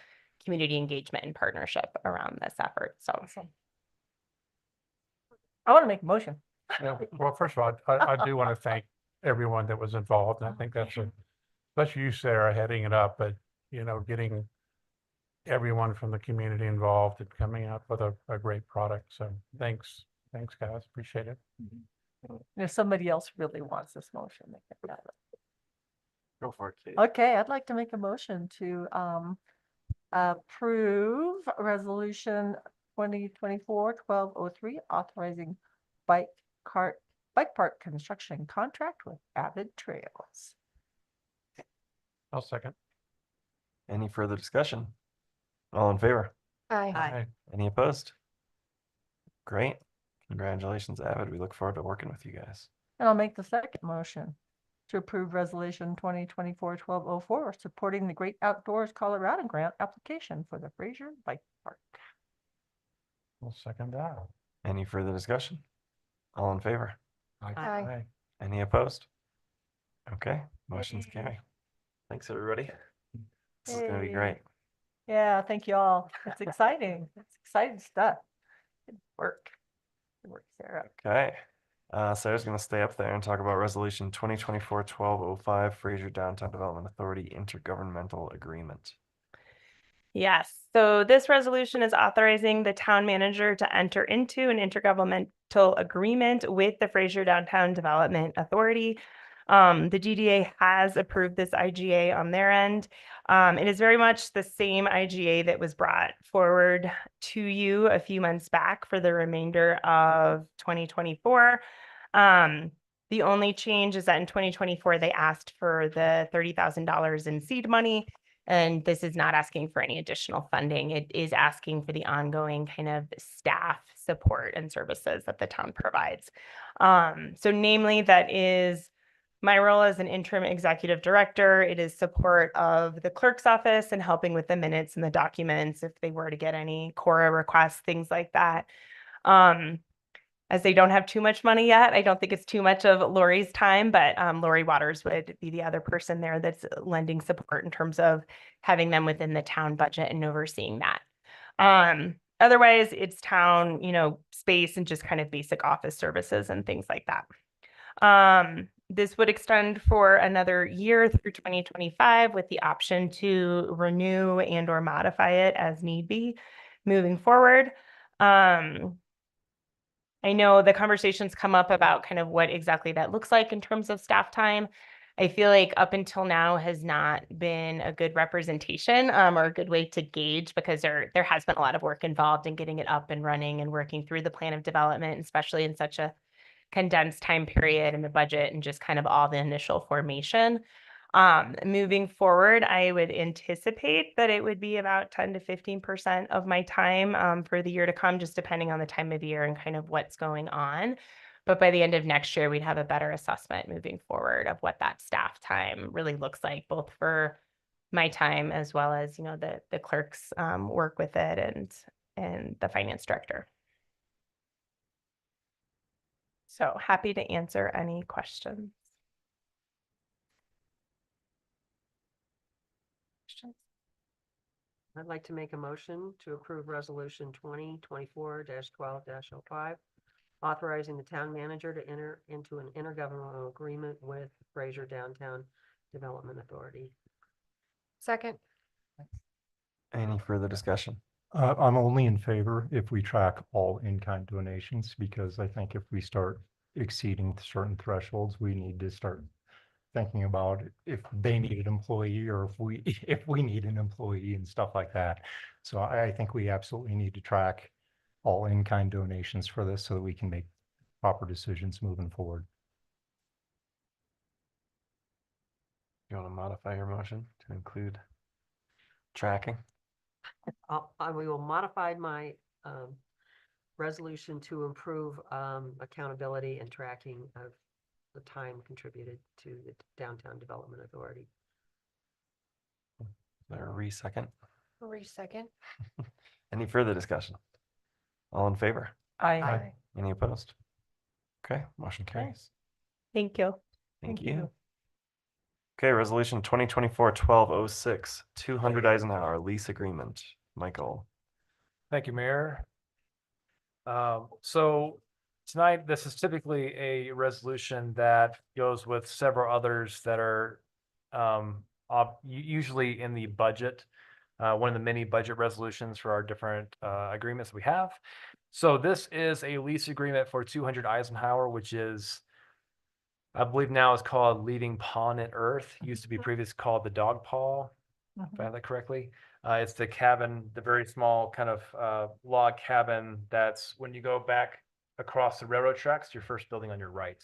community engagement and partnership around this effort. So I want to make a motion. Yeah, well, first of all, I do want to thank everyone that was involved. And I think that's especially you, Sarah, heading it up, but getting everyone from the community involved and coming up with a great product. So thanks, guys. Appreciate it. If somebody else really wants this motion, they can have it. Go for it, Kate. Okay, I'd like to make a motion to approve resolution 2024-1203, authorizing bike park construction contract with Avid Trails. I'll second. Any further discussion? All in favor? Aye. Aye. Any opposed? Great. Congratulations, Avid. We look forward to working with you guys. And I'll make the second motion to approve resolution 2024-1204, supporting the Great Outdoors Colorado grant application for the Fraser Bike Park. I'll second that. Any further discussion? All in favor? Aye. Any opposed? Okay, motion's carry. Thanks, everybody. This is gonna be Yay. great. Yeah, thank you all. It's exciting. It's exciting stuff. Good work. Good work, Sarah. Okay. Sarah's gonna stay up there and talk about resolution 2024-1205, Fraser Downtown Development Authority Intergovernmental Agreement. yes, so this resolution is authorizing the town manager to enter into an intergovernmental agreement with the Fraser Downtown Development Authority. The DDA has approved this IGA on their end. It is very much the same IGA that was brought forward to you a few months back for the remainder of 2024. The only change is that in 2024, they asked for the $30,000 in seed money, and this is not asking for any additional funding. It is asking for the ongoing kind of staff support and services that the town provides. So namely, that is my role as an interim executive director. It is support of the clerk's office and helping with the minutes and the documents if they were to get any Cora requests, things like that. As they don't have too much money yet, I don't think it's too much of Lori's time, but Lori Waters would be the other person there that's lending support in terms of having them within the town budget and overseeing that. Otherwise, it's town, space and just kind of basic office services and things like that. This would extend for another year through 2025 with the option to renew and or modify it as need be moving forward. I know the conversations come up about kind of what exactly that looks like in terms of staff time. I feel like up until now has not been a good representation or a good way to gauge, because there has been a lot of work involved in getting it up and running and working through the plan of development, especially in such a condensed time period and the budget and just kind of all the initial formation. Moving forward, I would anticipate that it would be about 10 to 15% of my time for the year to come, just depending on the time of year and kind of what's going on. But by the end of next year, we'd have a better assessment moving forward of what that staff time really looks like, both for my time as well as, you know, the clerks work with it and the finance director. So happy to answer any questions. I'd like to make a motion to approve resolution 2024-12-05, authorizing the town manager to enter into an intergovernmental agreement with Fraser Downtown Development Authority. Second. Any further discussion? I'm only in favor if we track all in-kind donations, because I think if we start exceeding certain thresholds, we need to start thinking about if they need an employee or if we need an employee and stuff like that. So I think we absolutely need to track all in-kind donations for this so that we can make proper decisions moving forward. You want to modify your motion to include tracking? I will modify my resolution to improve accountability and tracking of the time contributed to the Downtown Development Authority. Is there a second? Second. Any further discussion? All in favor? Aye. Any opposed? Okay, motion carries. Thank you. Thank you. Okay, resolution 2024-1206, 200 Eisenhower lease agreement. Michael. Thank you, Mayor. So tonight, this is typically a resolution that goes with several others that are usually in the budget, one of the many budget resolutions for our different agreements we have. So this is a lease agreement for 200 Eisenhower, which is, I believe now is called Leading Pawn in Earth. Used to be previously called the Dog Paw, if I have that correctly. It's the cabin, the very small kind of log cabin that's when you go back across the railroad tracks, your first building on your right.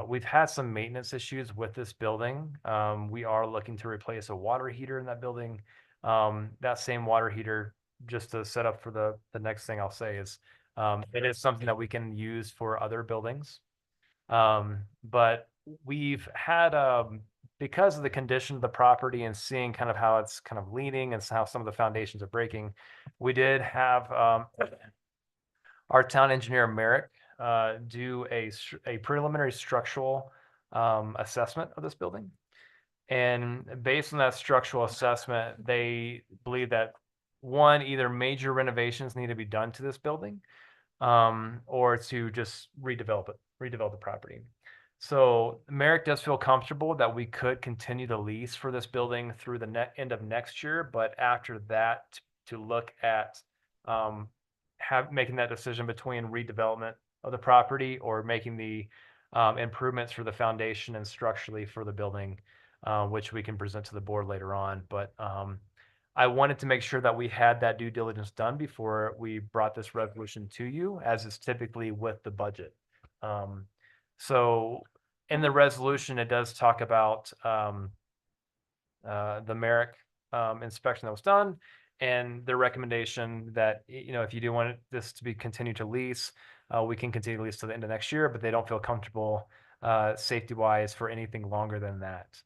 We've had some maintenance issues with this building. We are looking to replace a water heater in that building. That same water heater, just to set up for the next thing I'll say, is it is something that we can use for other buildings. But we've had, because of the condition of the property and seeing kind of how it's kind of leaning and how some of the foundations are breaking, we did have our town engineer Merrick do a preliminary structural assessment of this building. And based on that structural assessment, they believe that one, either major renovations need to be done to this building, or to just redevelop the property. So Merrick does feel comfortable that we could continue the lease for this building through the end of next year, but after that, to look at making that decision between redevelopment of the property or making the improvements for the foundation and structurally for the building, which we can present to the board later on. But I wanted to make sure that we had that due diligence done before we brought this resolution to you, as is typically with the budget. So in the resolution, it does talk about the Merrick inspection that was done and the recommendation that, you know, if you do want this to be continued to lease, we can continue to lease to the end of next year, but they don't feel comfortable safety wise for anything longer than that.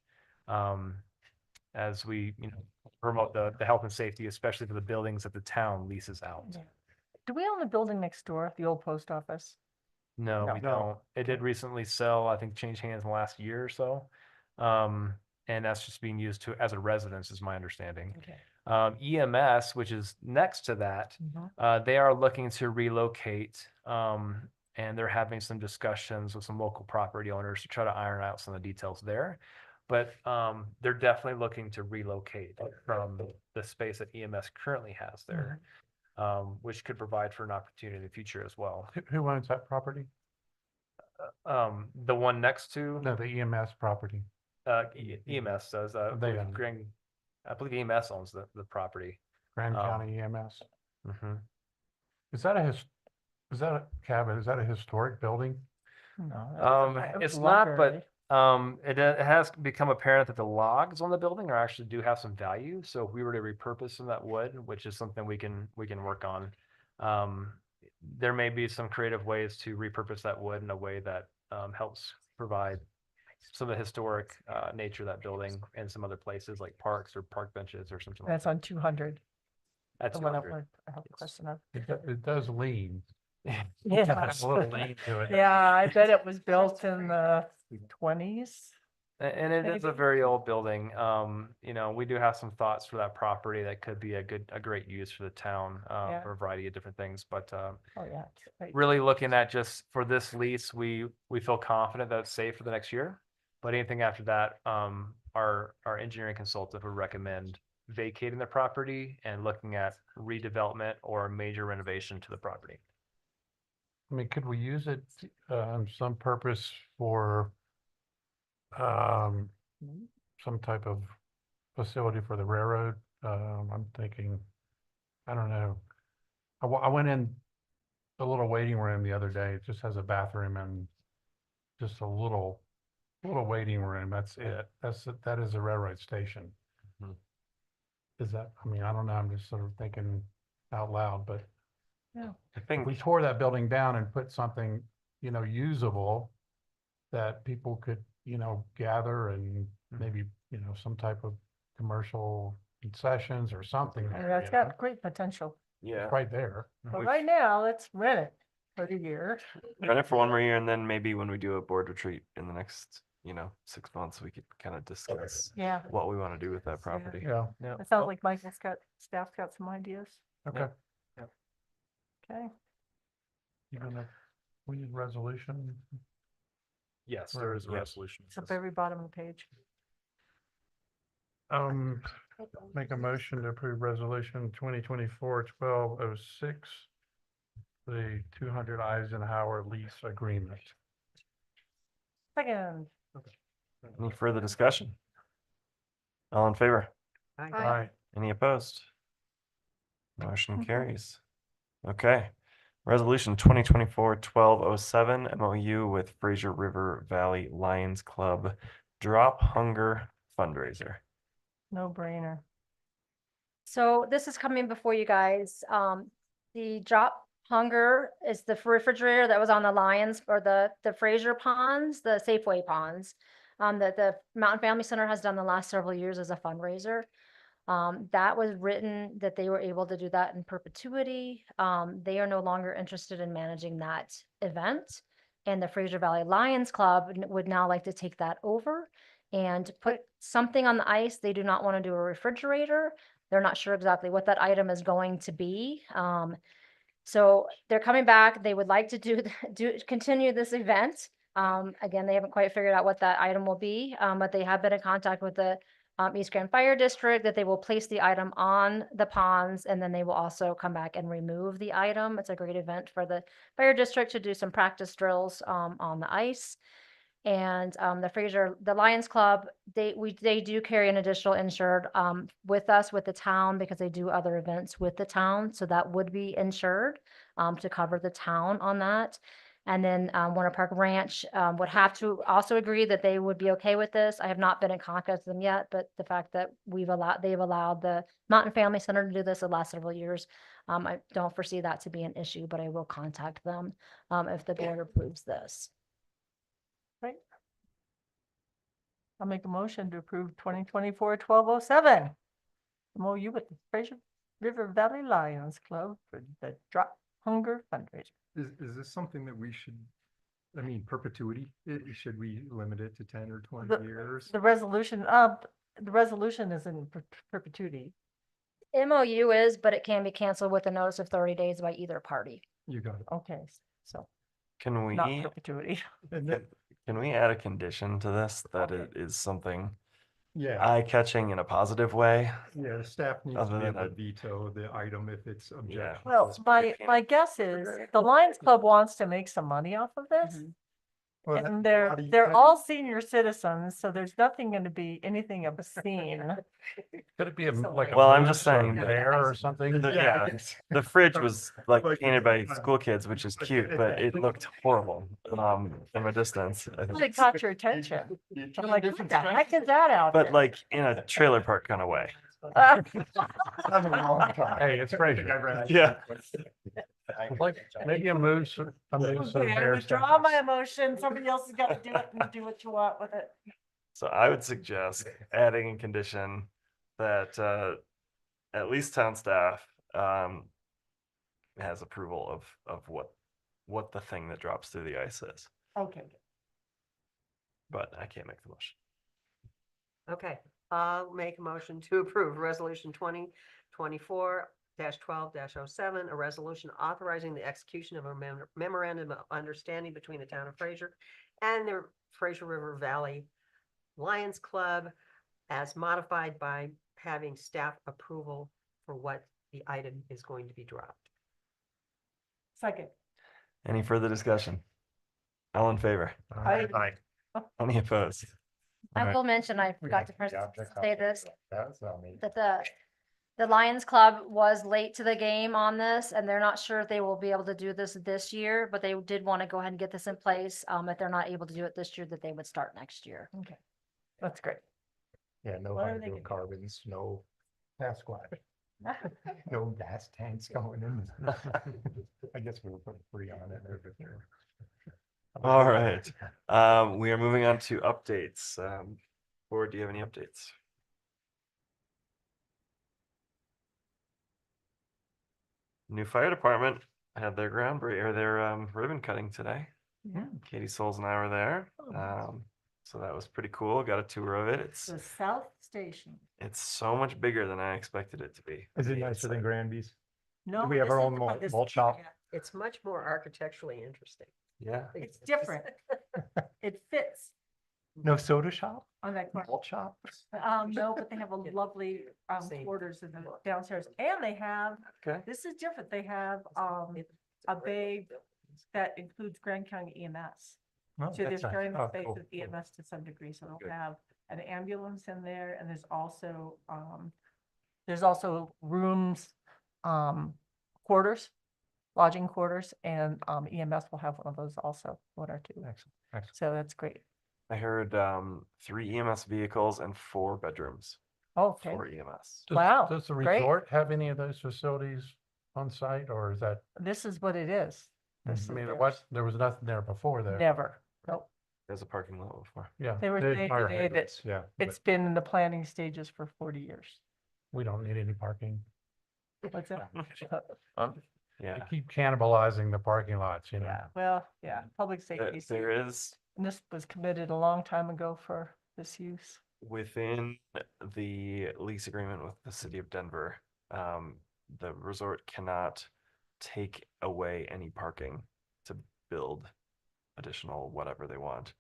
As we, you know, promote the health and safety, especially for the buildings that the town leases out. Yeah. Do we own the building next door, the old post office? No, we don't. It did recently sell, I think, change hands in the last year or so. And that's just being used as a residence, is my understanding. Okay. EMS, which is next to that, they are looking to relocate, and they're having some discussions with some local property owners to try to iron out some of the details there. But they're definitely looking to relocate from the space that EMS currently has there. which could provide for an opportunity in the future as well. Who owns that property? The one next to, No, the EMS property. EMS does, I They believe own it. I believe EMS owns the property. Grand County EMS. Mhm. Is that is that a cabin? Is that a historic building? No. It's not, but it has become apparent that the logs on the building are actually do have some value. So if we were to repurpose some of that wood, which is something we can work on, there may be some creative ways to repurpose that wood in a way that helps provide some of the historic nature of that building and some other places like parks or park benches or something like That's that. on 200. That's The one I 200. have a question of. It does lean. Yeah. Has a little lean to it. Yeah, I bet it was built in the 20s. And it is a Maybe. very old building. We do have some thoughts for that property that could be a great use for the town, Yeah. for a variety of different things. But Oh, yeah. Right. really looking at just for this lease, we feel confident that it's safe for the next year. But anything after that, our engineering consultant would recommend vacating the property and looking at redevelopment or major renovation to the property. I mean, could we use it some purpose for some type of facility for the railroad? I'm thinking, I don't know. I went in a little waiting room the other day. It just has a bathroom and just a little waiting room. That's it. That is a railroad station. Mhm. Is that, I mean, I don't know. I'm just sort of thinking out loud, but Yeah. I if think we tore that building down and put something, usable that people could, gather and maybe, some type of commercial concessions or something. I mean, that's got great potential. yeah, It's right there. But We've- right now, let's rent it for the year. Run it for one more year, and then maybe when we do a board retreat in the next, 6 months, we could kind of discuss Yeah. what we want to do with that property. Yeah, yeah. It sounds like staff's got some ideas. okay. Okay. We need resolution. Yes, there is a Yes. resolution. It's up every bottom of the page. Make a motion to approve resolution 2024-1206, the 200 Eisenhower lease agreement. Second. Any further discussion? All in favor? Aye. Any opposed? Motion carries. Okay. Resolution 2024-1207 MOU with Fraser River Valley Lions Club Drop Hunger Fundraiser. No brainer. So this is coming before you guys. The Drop Hunger is the refrigerator that was on the Lions or the Fraser ponds, the Safeway ponds. That the Mountain Family Center has done the last several years as a fundraiser. That was written that they were able to do that in perpetuity. They are no longer interested in managing that event. And the Fraser Valley Lions Club would now like to take that over and put something on the ice. They do not want to do a refrigerator. They're not sure exactly what that item is going to be. So they're coming back. They would like to continue this event. Again, they haven't quite figured out what that item will be, but they have been in contact with the East Grand Fire District that they will place the item on the ponds and then they will also come back and remove the item. It's a great event for the fire district to do some practice drills on the ice. And the Lions Club, they do carry an additional insured with us, with the town, because they do other events with the town. So that would be insured to cover the town on that. And then Warner Park Ranch would have to also agree that they would be okay with this. I have not been in contact with them yet, but the fact that they've allowed the Mountain Family Center to do this the last several years, I don't foresee that to be an issue, but I will contact them if the board approves this. Right. I'll make a motion to approve 2024-1207. MOU with the Fraser River Valley Lions Club for the Drop Hunger fundraiser. Is this something that we should, I mean, perpetuity? Should we limit it to 10 or 20 years? The resolution is in perpetuity. MOU is, but it can be canceled with a notice of 30 days by either party. You got it. Okay, so Can we, not perpetuity. can we add a condition to this that it is something Yeah, eye-catching in a positive way. yeah, the staff needs to Other be than able to a- veto the item if it's objection. Well, my guess is the Lions Club wants to make some money off of this. Well, that- And how do you- they're all senior citizens, so there's nothing gonna be anything obscene. Could it be like a Well, I'm moose just or a saying that- bear or something? Yeah, the fridge was like painted by school kids, which is cute, but it looked horrible from a distance. I think. They caught your attention. I'm like, what the heck is that out there? But like in a trailer park kind of way. Hey, it's Fraser. Yeah. Like maybe a moose or a Okay, I bear. withdraw my emotion. Somebody else has got to do it and do what you want with it. So I would suggest adding a condition that at least town staff has approval of what the thing that drops through the ice is. Okay. But I can't make the motion. Okay, I'll make a motion to approve resolution 2024-12-07, a resolution authorizing the execution of a memorandum of understanding between the town of Fraser and the Fraser River Valley Lions Club as modified by having staff approval for what the item is going to be dropped. Second. Any further discussion? All in favor? Aye. Any opposed? I Alright. will mention, I forgot to first say this, That's not me. that the Lions Club was late to the game on this, and they're not sure if they will be able to do this year, but they did want to go ahead and get this in place. If they're not able to do it this year, that they would start next year. Okay. That's great. Yeah, no What are they hydrocarbons, no Sasquatch, no gas tanks going in. I guess we'll put free on it over there. All right. We are moving on to updates. Board, do you have any updates? New fire department had their or their ribbon cutting today. Yeah. Katie Souls and I were there. Oh, nice. So that was pretty cool. Got a tour of it. The South Station. It's so much bigger than I expected it to be. Is it The nicer than inside. Granby's? No. we have this our is own the- this- malt shop? It's much more architecturally interesting. Yeah. It's different. It fits No soda shop? on that corner. Malt shop? No, but they have a lovely Same. quarters in the downstairs, and they have, Okay. this is different, they have a bay that includes Grand County EMS. Oh, So they're that's nice. sharing the Oh, space cool, with cool. EMS to some degree, so Good. they'll have an ambulance in there, and there's also rooms, quarters, lodging quarters, and EMS will have one of those also, one or two. Excellent, excellent. So that's great. I heard 3 EMS vehicles and 4 bedrooms Okay, for EMS. Wow, Does the great. resort have any of those facilities on site, or is that, this is what it is. This is I mean, theirs. there was nothing there before though. Never, nope. There's a parking lot before. Yeah. They were there's saying fire today that hydrants, yeah, but it's been in the planning stages for 40 years. we don't need any parking. What's that? Yeah. They keep cannibalizing the parking lots, you know. Yeah, well, yeah, public safety. There is And this was committed a long time ago for this use. within the lease agreement with the city of Denver, the resort cannot take away any parking to build additional whatever they want.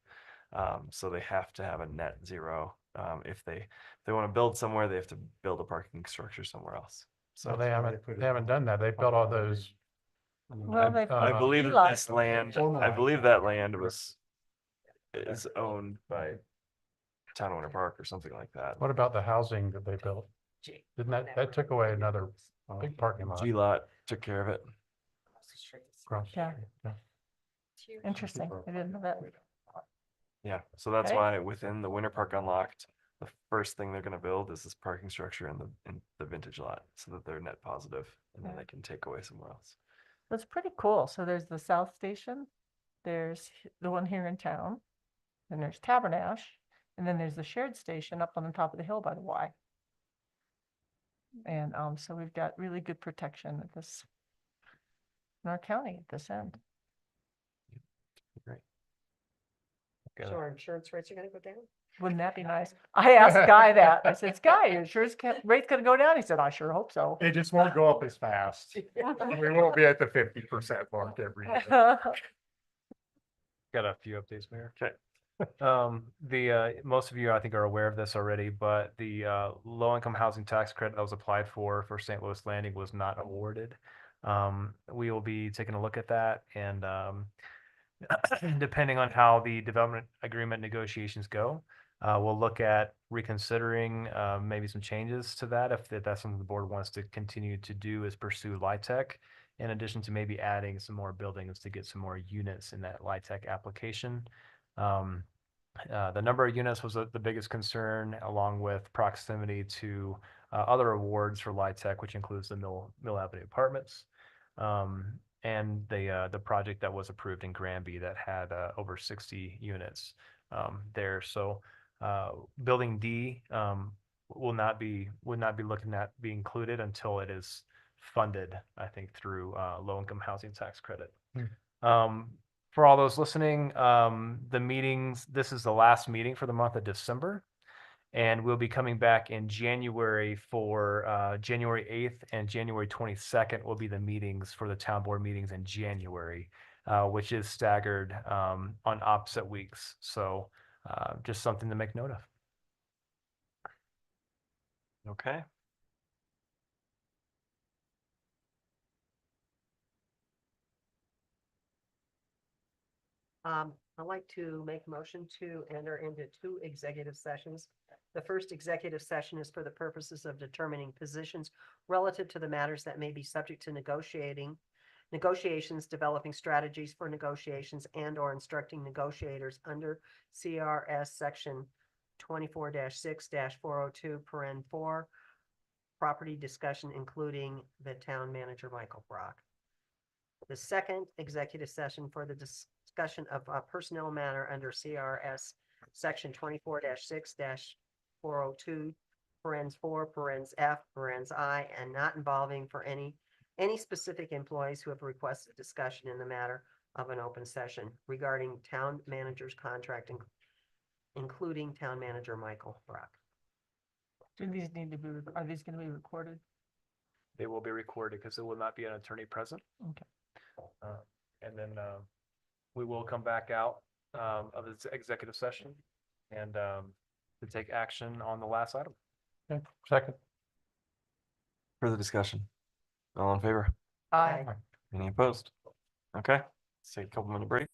So they have to have a net zero. If they want to build somewhere, they have to build a parking structure somewhere else. So So they haven't done that. They built all those. Well, they I put believe that Eli- this land, I believe that land is owned by Town of Winter Park or something like that. What about the housing that they built? Didn't that took away another big parking lot? G-Lot took care of it. across the Yeah. street, yeah. Interesting. I didn't know that. Yeah, so that's Okay. why within the Winter Park Unlocked, the first thing they're gonna build is this parking structure in the vintage lot, so that they're net positive, and then Yeah. they can take away somewhere else. That's pretty cool. So there's the South Station, there's the one here in town, then there's Tabernash, and then there's the shared station up on the top of the hill by the Y. And so we've got really good protection at this in our county at this end. Great. So our insurance rates are gonna go down? Wouldn't that be nice? I asked Guy that. I said, Guy, your insurance rate's gonna go down? He said, I sure hope so. It just won't go up as fast. We won't be at the 50% mark every year. Got a few updates, Mayor. Okay. Most of you, I think, are aware of this already, but the low-income housing tax credit that was applied for St. Louis Landing was not awarded. We will be taking a look at that, and depending on how the development agreement negotiations go, we'll look at reconsidering maybe some changes to that if that's something the board wants to continue to do, is pursue LIHTC, in addition to maybe adding some more buildings to get some more units in that LIHTC application. The number of units was the biggest concern, along with proximity to other awards for LIHTC, which includes the Mill Avenue Apartments, and the project that was approved in Granby that had over 60 units there. So Building D would not be looking at being included until it is funded, I think, through low-income housing tax credit. For all those listening, the meetings, this is the last meeting for the month of December. And we'll be coming back in January for January 8th and January 22nd will be the meetings for the town board meetings in January, which is staggered on opposite weeks. So just something to make note of. Okay. I'd like to make a motion to enter into 2 executive sessions. The first executive session is for the purposes of determining positions relative to the matters that may be subject to negotiations, developing strategies for negotiations, and or instructing negotiators under CRS section 24-6-402 paren 4, property discussion, including the town manager, Michael Brock. The second executive session for the discussion of a personnel matter under CRS section 24-6-402 parens 4 parens F parens I, and not involving for any specific employees who have requested discussion in the matter of an open session regarding town manager's contract, including town manager Michael Brock. Do these need to be, are these going to be recorded? They will be recorded because there will not be an attorney present. Okay. And then we will come back out of this executive session and to take action on the last item. Okay, second. Further discussion? All in favor? Aye. Any opposed? Okay, let's take a couple minute break.